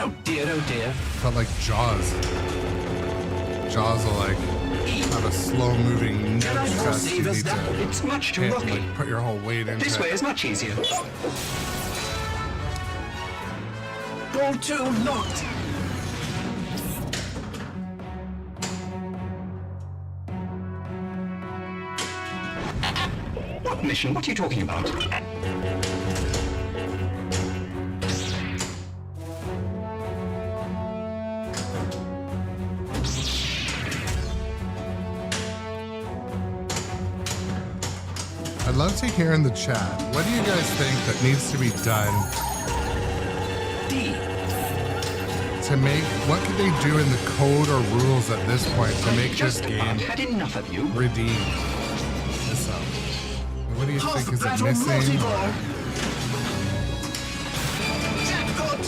Oh dear, oh dear. Felt like Jaws. Jaws will like have a slow moving fast you need to It's much too hit, rocky. like, put your whole weight into This way it. is much easier. Ball 2 locked. What mission? What are you talking about? love to hear in the chat, what do you guys think that needs to be done D. to make, what could they do in the code or rules at this point to make this game had enough of you. redeem itself? What do you Half think? Is it battle missing? multi-ball. Jackpot!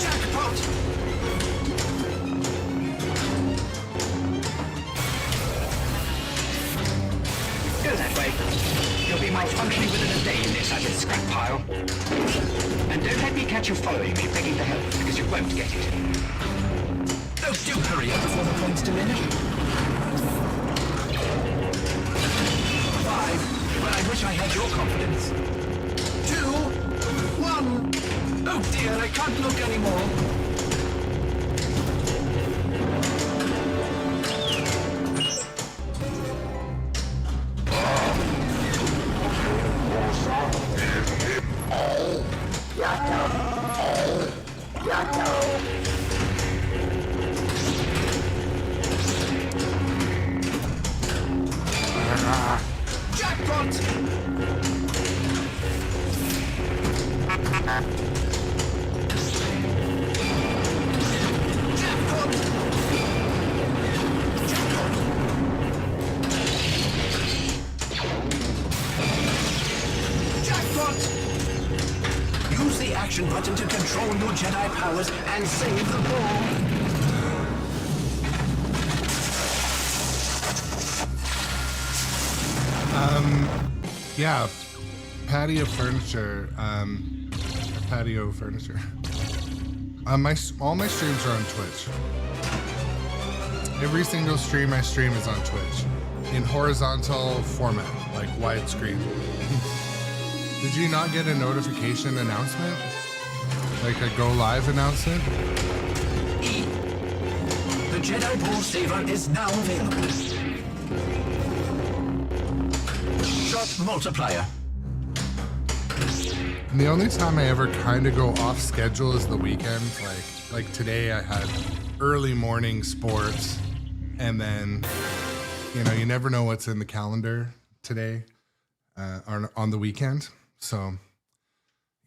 Jackpot! Go that way. You'll be malfunctioning within a day in this added scrap pile. And don't let me catch you following me begging for help, because you won't get it. Oh, do hurry up before the points diminish. 5. Well, I wish I had your confidence. 2. 1. Oh dear, I can't look anymore. Jackpot! Jackpot! Jackpot! Use the action button to control your Jedi powers and save the ball. Yeah, patio furniture. Patio furniture. All my streams are on Twitch. Every single stream I stream is on Twitch in horizontal format, like widescreen. Did you not get a notification announcement? Like a go live announcement? E. The Jedi Ball Saver is now available. Shot multiplier. And the only time I ever kind of go off schedule is the weekend. Like today I had early morning sports, and then, you know, you never know what's in the calendar today on the weekend. So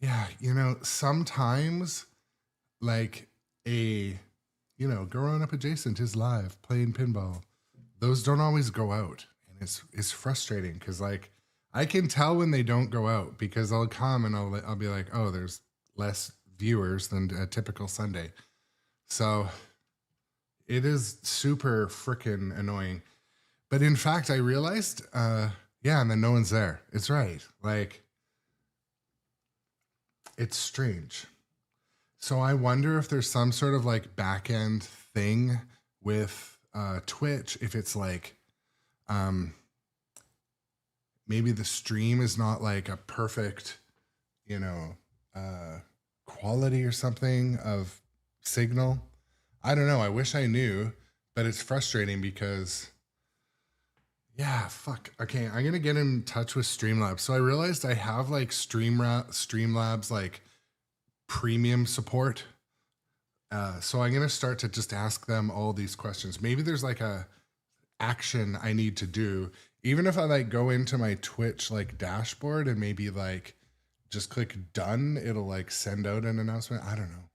yeah, you know, sometimes like growing up adjacent is live playing pinball. Those don't always go out, and it's frustrating because like I can tell when they don't go out because I'll come and I'll be like, oh, there's less viewers than a typical Sunday. So it is super freaking annoying. But in fact, I realized, and then no one's there. It's right. Like, it's strange. So I wonder if there's some sort of like back end thing with Twitch, if it's like, maybe the stream is not like a perfect, quality or something of signal. I don't know. I wish I knew, but it's frustrating because, yeah, fuck. Okay, I'm going to get in touch with Streamlabs. So I realized I have like Streamlabs like premium support. So I'm going to start to just ask them all these questions. Maybe there's like a action I need to do. Even if I like go into my Twitch like dashboard and maybe like just click done, it'll like send out an announcement. I don't know.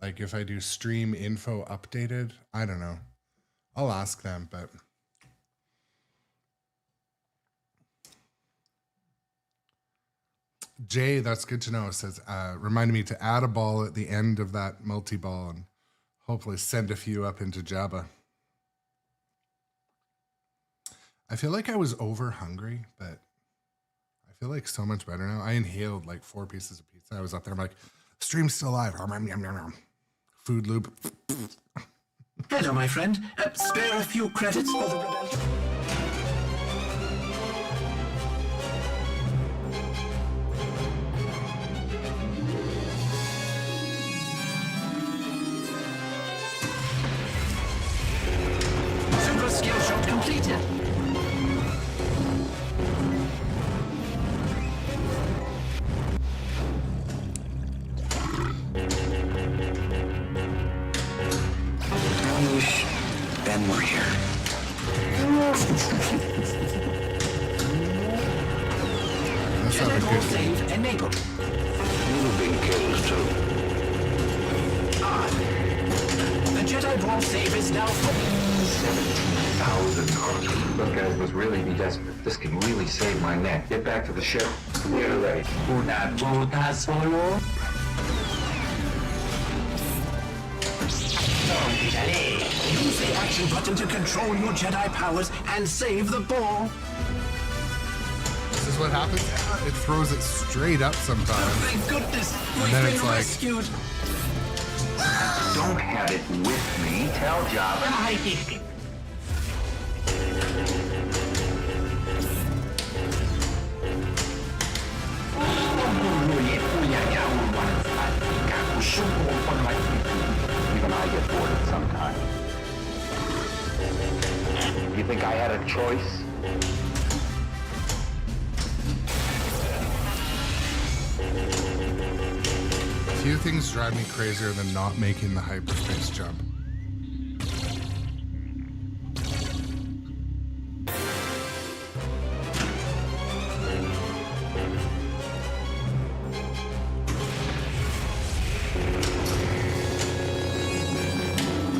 Like if I do stream info updated, I don't know. I'll ask them, but Jay, that's good to know. It says, reminded me to add a ball at the end of that multi-ball and hopefully send a few up into Jabba. I feel like I was over hungry, but I feel like so much better now. I inhaled like 4 pieces of pizza. I was up there. I'm like, stream's still live. Food loop. Hello, my friend. Spare a few credits for the rebellion. Super skill shot completed. I wish Ben were here. also have a Jedi good save enabled. You've been killed too. The Jedi Ball save is now full. 17,000. Look, guys, let's really be desperate. This can really save my neck. Get back to the ship. We're ready. Una puta solo. Use the action button to control your Jedi powers and save the ball. This is what happens. It throws it straight up sometimes. Thank goodness, And we've then been it's like- rescued. Don't have it with me. Tell Jabba I did it. Even I get bored at some time. You think I had a choice? Few things drive me crazier than not making the hyperspace jump.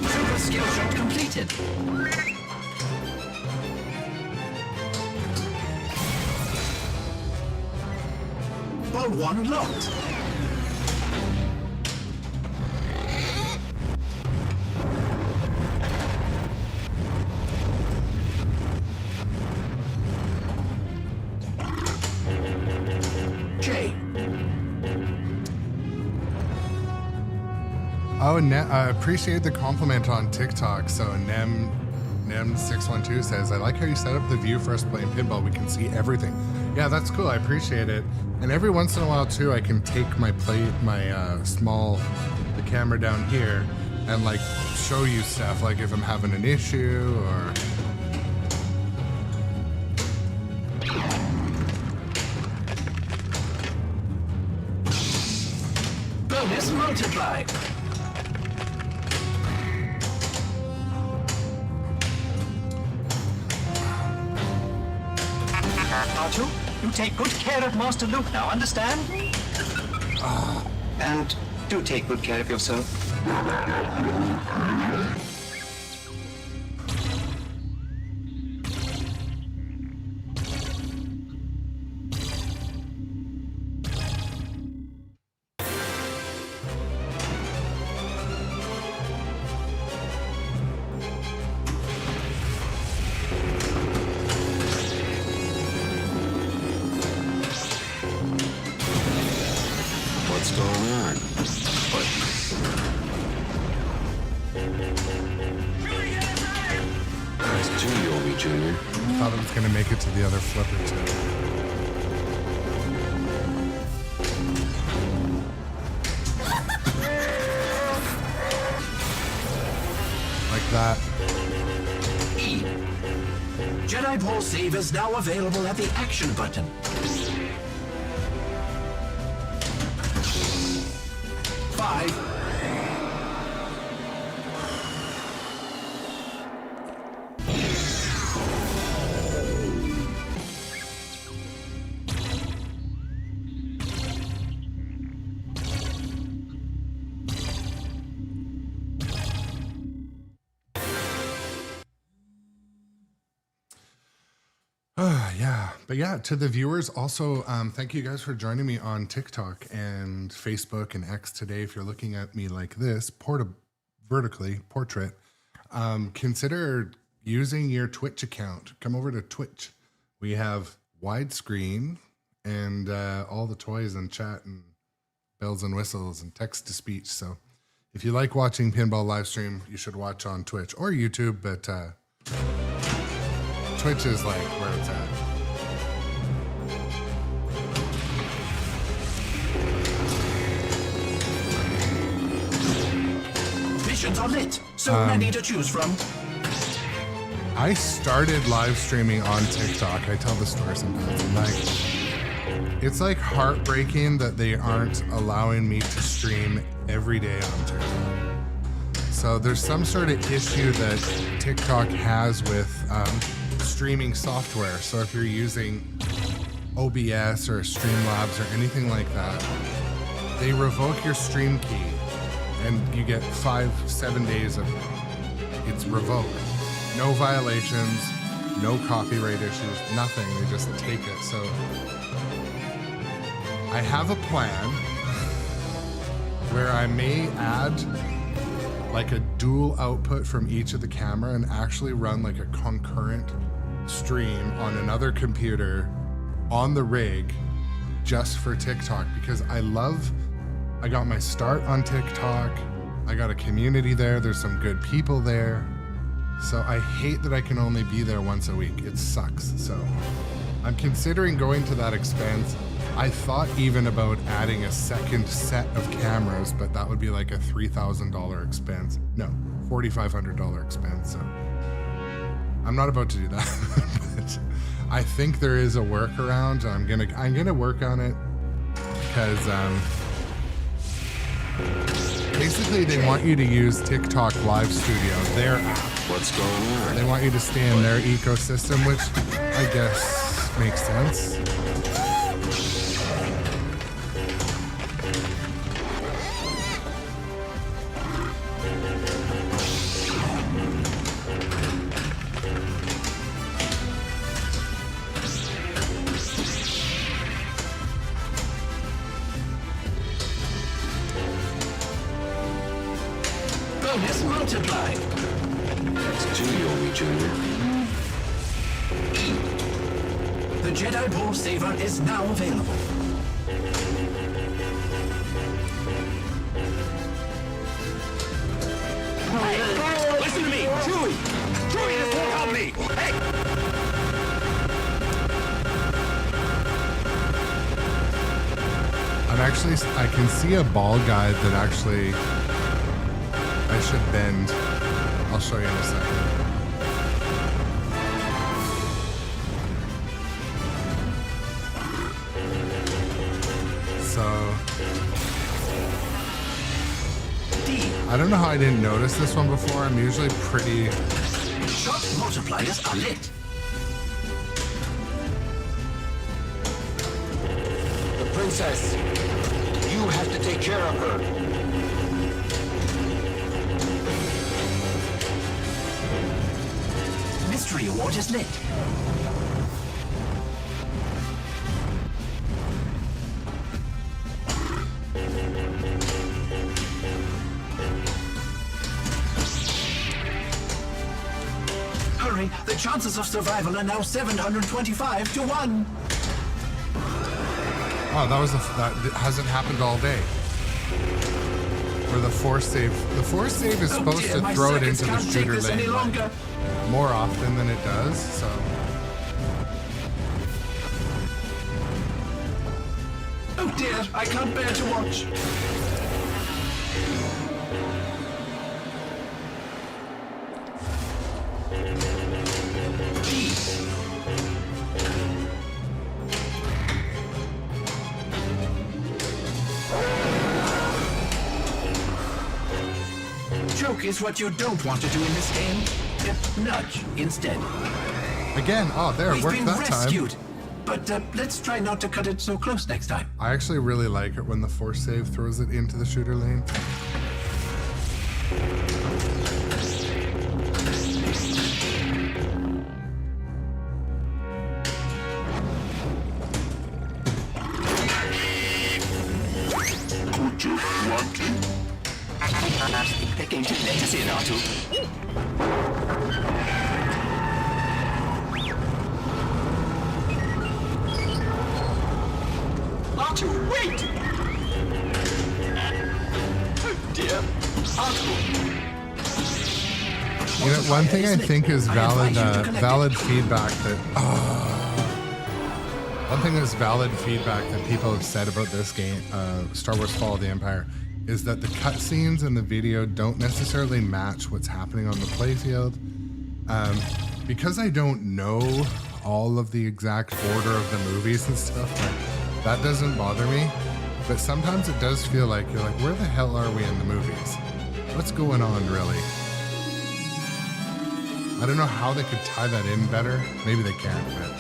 Super skill shot completed. Ball 1 locked. J. Oh, I appreciate the compliment on TikTok. So Nem612 says, I like how you set up the view for us playing pinball. We can see everything. Yeah, that's cool. I appreciate it. And every once in a while too, I can take the camera down here and like show you stuff, like if I'm having an issue or. Bonus multiply. R2, you take good care of Master Luke now, understand? And do take good care of yourself. What's going on? Nice to you, Obi Jr. Thought it was gonna make it to the other flipper too. Like that. E. Jedi Ball save is now available at the action button. 5. Yeah, but yeah, to the viewers also, thank you guys for joining me on TikTok and Facebook and X today. If you're looking at me like this, vertically, portrait, consider using your Twitch account. Come over to Twitch. We have widescreen and all the toys and chat and bells and whistles and text to speech. So if you like watching pinball live stream, you should watch on Twitch or YouTube, but Twitch is like where it's at. Visions are lit, so many to choose from. I started live streaming on TikTok. I tell the story sometimes. I'm like, it's like heartbreaking that they aren't allowing me to stream every day on TikTok. So there's some sort of issue that TikTok has with streaming software. So if you're using OBS or Streamlabs or anything like that, they revoke your stream key and you get 5-7 days of it's revoked. No violations, no copyright issues, nothing. They just take it. So I have a plan where I may add like a dual output from each of the camera and actually run like a concurrent stream on another computer on the rig just for TikTok, because I got my start on TikTok. I got a community there. There's some good people there. So I hate that I can only be there once a week. It sucks. So I'm considering going to that expense. I thought even about adding a second set of cameras, but that would be like a $3,000 expense. No, $4,500 expense. So I'm not about to do that. But I think there is a workaround. I'm gonna work on it because basically they want you to use TikTok Live Studio, their app. What's going on? They want you to stay in their ecosystem, which I guess makes sense. Bonus multiply. That's 2, Yomi Jr. The Jedi Ball Saver is now available. Hey, listen to me! Chewie! Chewie, this won't help me! Hey! I can see a ball guide that actually I should bend. I'll show you in a second. So I don't know how I didn't notice this one before. I'm usually pretty... Shot multipliers are lit. The princess! You have to take care of her! Mystery award is lit. Hurry, the chances of survival are now 725 to 1. Oh, that hasn't happened all day. Or the force save. The force save is supposed to throw it into the shooter lane more often than it does, so. Oh dear, I can't bear to watch. Joke is what you don't want to do in this game. Nudge instead. Again, oh, there, it worked that rescued. time. But let's try not to cut it so close next time. I actually really like it when the force save throws it into the shooter lane. Artu, wait! Oh dear, Artu. You know, one thing I think is valid feedback that one thing that's valid feedback that people have said about this game, Star Wars Fall of the Empire, is that the cutscenes in the video don't necessarily match what's happening on the playfield. Because I don't know all of the exact order of the movies and stuff, that doesn't bother me. But sometimes it does feel like you're like, where the hell are we in the movies? What's going on, really? I don't know how they could tie that in better. Maybe they can, but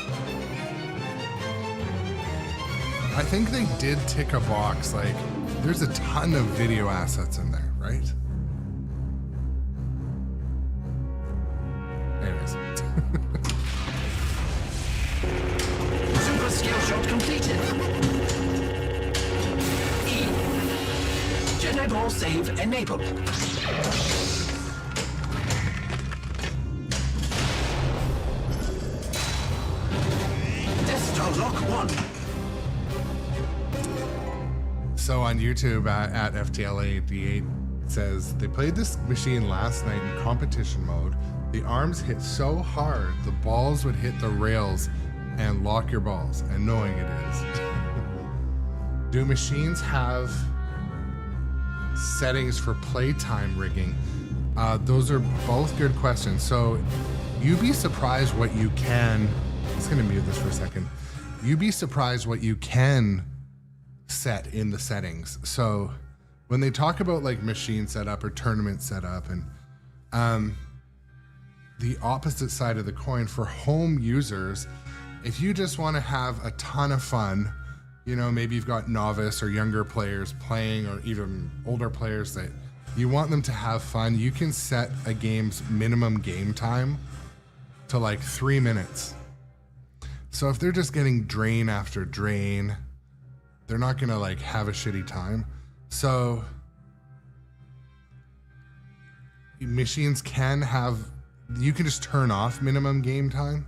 I think they did tick a box. Like, there's a ton of video assets in there, right? Anyways. Super skill shot completed. E. Jedi ball save enabled. Death Star lock 1. So on YouTube at FTLA88 says they played this machine last night in competition mode. The arms hit so hard the balls would hit the rails and lock your balls, and knowing it is. Do machines have settings for playtime rigging? Those are both good questions. So you'd be surprised what you can. I'm just gonna mute this for a second. You'd be surprised what you can set in the settings. So when they talk about like machine setup or tournament setup, and the opposite side of the coin for home users, if you just want to have a ton of fun, you know, maybe you've got novice or younger players playing, or even older players that you want them to have fun, you can set a game's minimum game time to like 3 minutes. So if they're just getting drain after drain, they're not gonna like have a shitty time. So machines can have, you can just turn off minimum game time,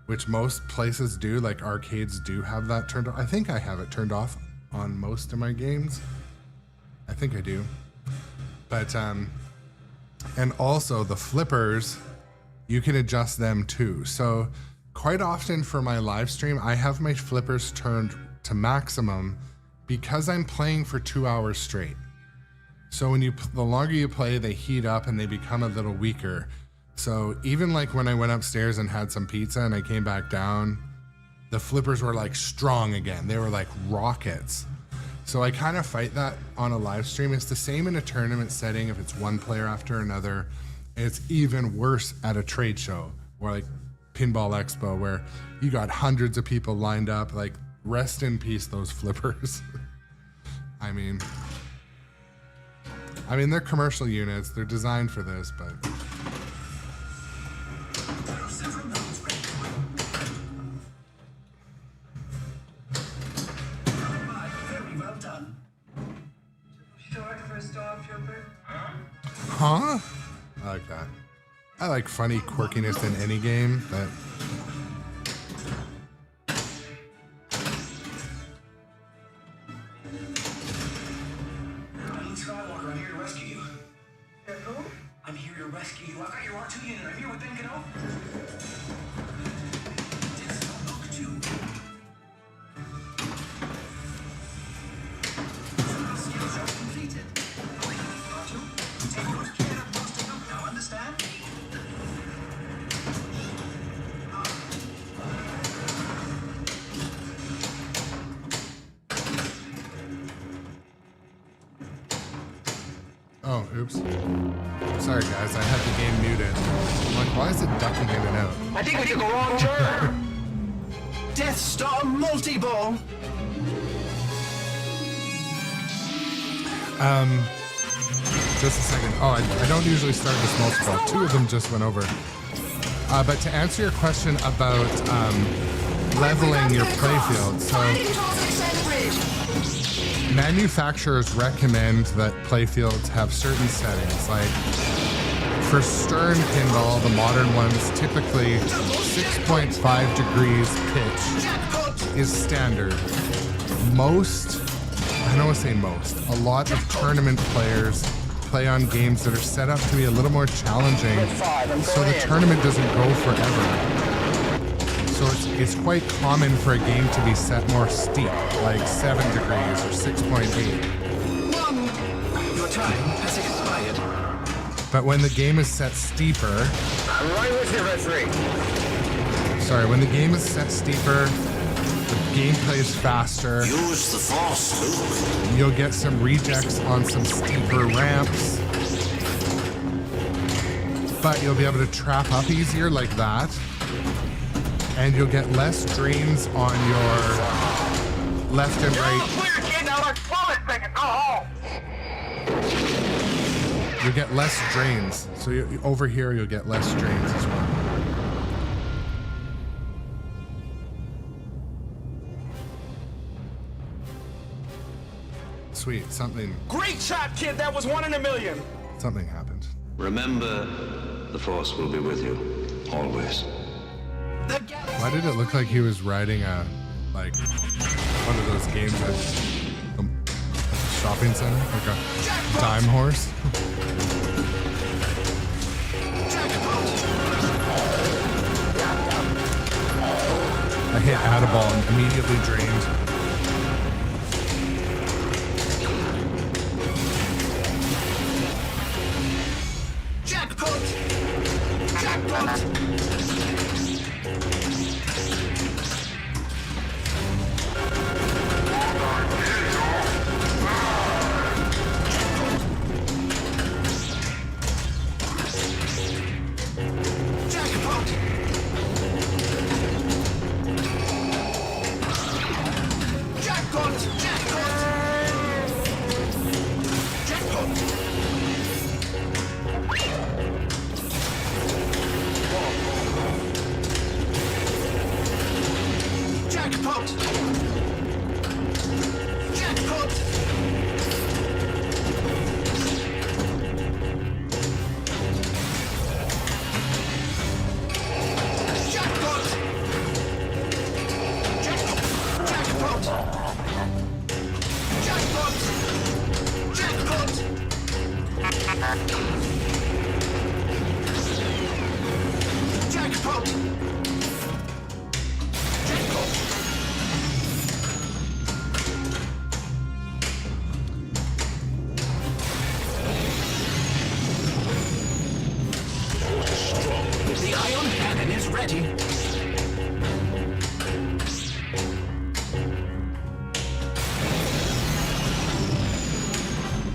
which most places do, like arcades do have that turned off. I think I have it turned off on most of my games. I think I do. But, and also the flippers, you can adjust them too. So quite often for my live stream, I have my flippers turned to maximum because I'm playing for 2 hours straight. So when the longer you play, they heat up and they become a little weaker. So even like when I went upstairs and had some pizza and I came back down, the flippers were like strong again. They were like rockets. So I kind of fight that on a live stream. It's the same in a tournament setting if it's one player after another. And it's even worse at a trade show or like Pinball Expo where you got hundreds of people lined up. Like, rest in peace, those flippers. I mean, they're commercial units. They're designed for this, but... Huh? I like that. I like funny quirkiness in any game, but... I'm here to rescue you. I'm here to rescue you. I've got your R2 unit. I'm here with Ben Cano. Oh, oops. Sorry guys, I had the game muted. I'm like, why is it ducking in and out? I think we took a wrong turn. Death Star multi-ball. Just a second. Oh, I don't usually start this multiple. 2 of them just went over. But to answer your question about leveling your playfield, so manufacturers recommend that playfields have certain settings. Like for Stern Pinball, the modern ones, typically 6.5 degrees pitch is standard. Most, I don't want to say most, a lot of tournament players play on games that are set up to be a little more challenging, so the tournament doesn't go forever. So it's quite common for a game to be set more steep, like 7 degrees or 6.8. Your time has expired. But when the game is set steeper... I'm right with you, referee. Sorry, when the game is set steeper, the gameplay is faster. Use the force, Luke. You'll get some rejects on some steeper ramps. But you'll be able to trap up easier like that. And you'll get less drains on your left and right. Clear, kid. Now let's blow this thing and go home. You get less drains. So over here, you'll get less drains as well. Sweet, something Great shot, kid. That was 1 in a million. happened. Remember, the Force will be with you, always. Why did it look like he was riding a, like, one of those games at the shopping center? Like a dime horse? I hit Add-a-Ball and immediately drained. Jackpot! Jackpot! The ion cannon is ready.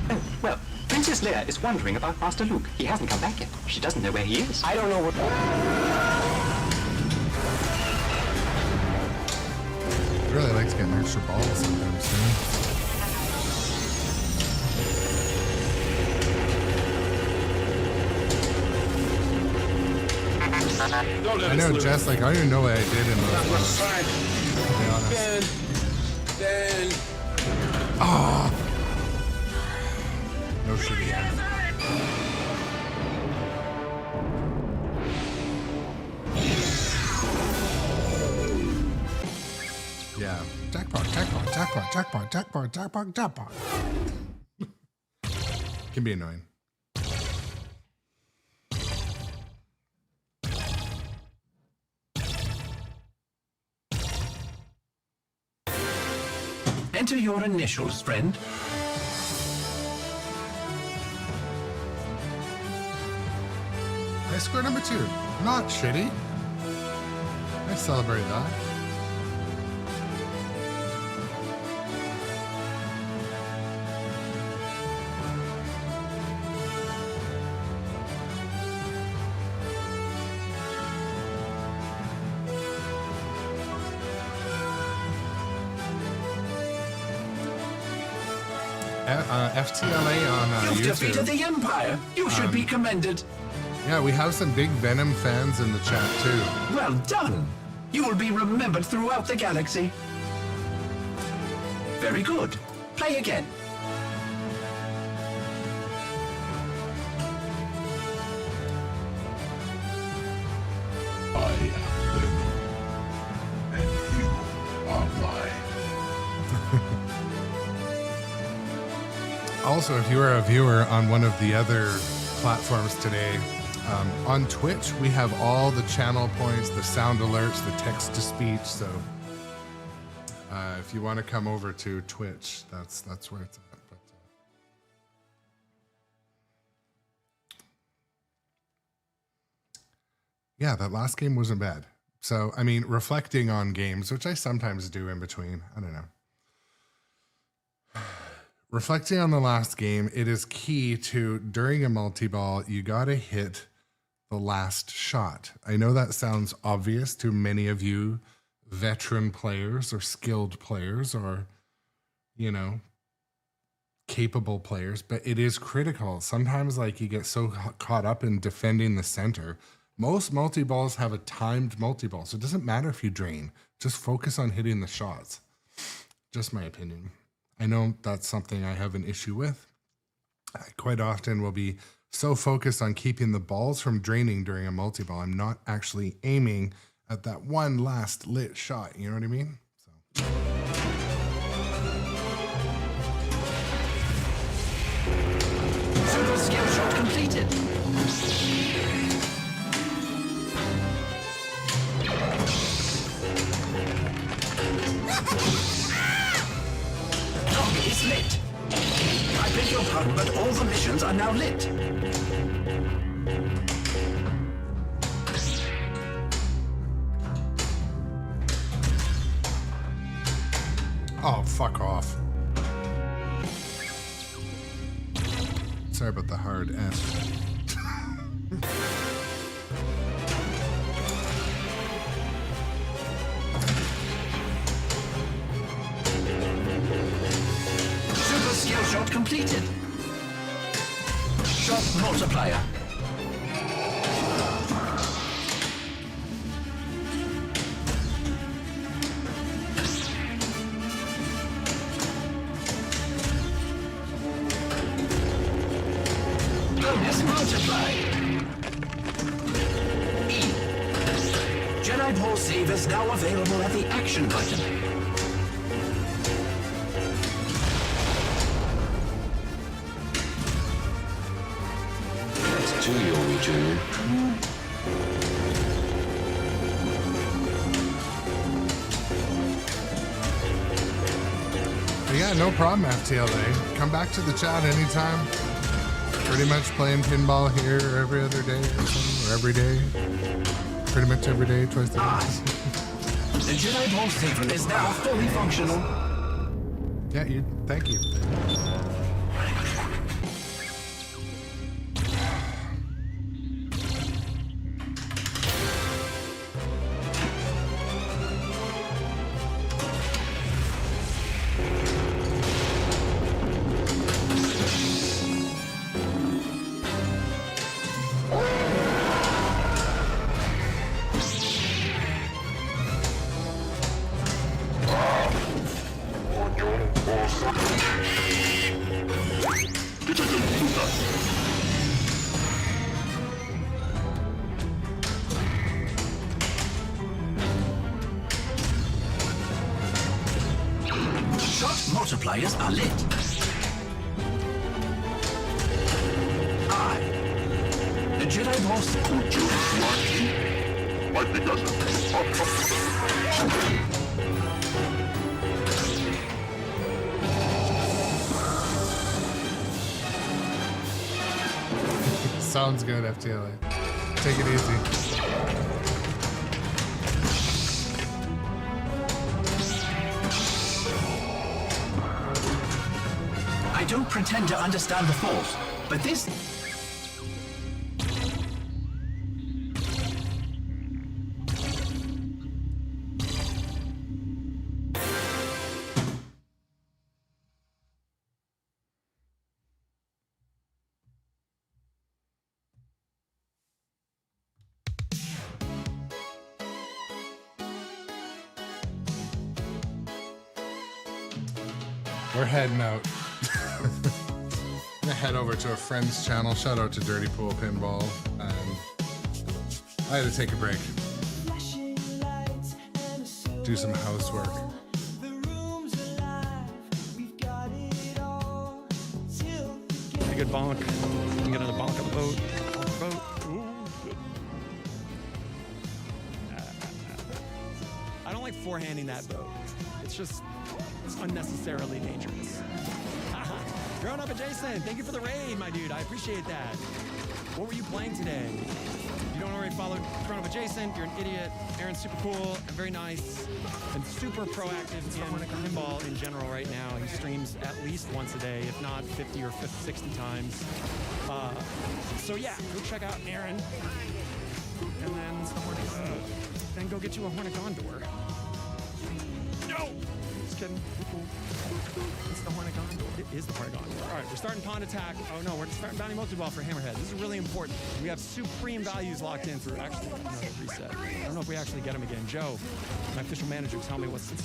Oh, well, Princess Leia is wondering about Master Luke. He hasn't come back yet. She doesn't know where he is. I don't know what... I really like to get an extra ball sometimes, too. I know, Jess, like, I don't even know what I did in those ones, to be honest. Then. Oh! No shitty. Yeah. Jackpot, jackpot, jackpot, jackpot, jackpot, jackpot, jackpot. Can be annoying. Enter your initials, friend. I scored number 2. Not shitty. I celebrate that. FTLA on You've YouTube. defeated the Empire. You should be commended. Yeah, we have some big Venom fans in the chat too. Well done. You will be remembered throughout the galaxy. Very good. Play again. I am Venom, and you are mine. Also, if you are a viewer on one of the other platforms today, on Twitch, we have all the channel points, the sound alerts, the text to speech. So if you want to come over to Twitch, that's where it's at. But, yeah, that last game wasn't bad. So, I mean, reflecting on games, which I sometimes do in between, I don't know. Reflecting on the last game, it is key to, during a multi-ball, you got to hit the last shot. I know that sounds obvious to many of you veteran players or skilled players or, you know, capable players, but it is critical. Sometimes like you get so caught up in defending the center. Most multi-balls have a timed multi-ball, so it doesn't matter if you drain. Just focus on hitting the shots. Just my opinion. I know that's something I have an issue with. I quite often will be so focused on keeping the balls from draining during a multi-ball, I'm not actually aiming at that one last lit shot. You know what I mean? So. Super skill shot completed. Lobby is lit. I beg your pardon, but all the missions are now lit. Oh, fuck off. Sorry about the hard S. Super skill shot completed. Shot multiplier. Bonus multiply. E. Jedi Ball save is now available at the action button. That's 2 Yomi Jr. Yeah, no problem, FTLA. Come back to the chat anytime. Pretty much playing pinball here every other day or something, or every day. Pretty much every day, twice a day. The Jedi Ball saver is now fully functional. Yeah, thank you. Shot multipliers are lit. I. The Jedi Ball Like he doesn't. Sounds good, FTLA. Take it easy. I don't pretend to understand the Force, but this... We're heading out. I'm gonna head over to a friend's channel. Shout out to Dirty Pool Pinball. I had to take a break. Do some housework. Pretty good bonk. You can get on a bonk on the boat. On the boat. Ooh, good. I don't like forehanding that boat. It's unnecessarily dangerous. Grown up adjacent, thank you for the raid, my dude. I appreciate that. What were you playing today? If you don't already follow Grown Up Adjacent, you're an idiot. Aaron's super cool and very nice and super proactive in pinball in general right now. He streams at least once a day, if not 50 or 60 times. So yeah, go check out Aaron. And then go get you a Hornet Gondor. Just kidding. It's the Hornet gone? It is the Hornet gone. All right, we're starting Pawn Attack. Oh no, we're starting Bounty Multi-Ball for Hammerhead. This is really important. We have supreme values locked in for actually reset. I don't know if we actually get them again. Joe, my official manager, tell me what's the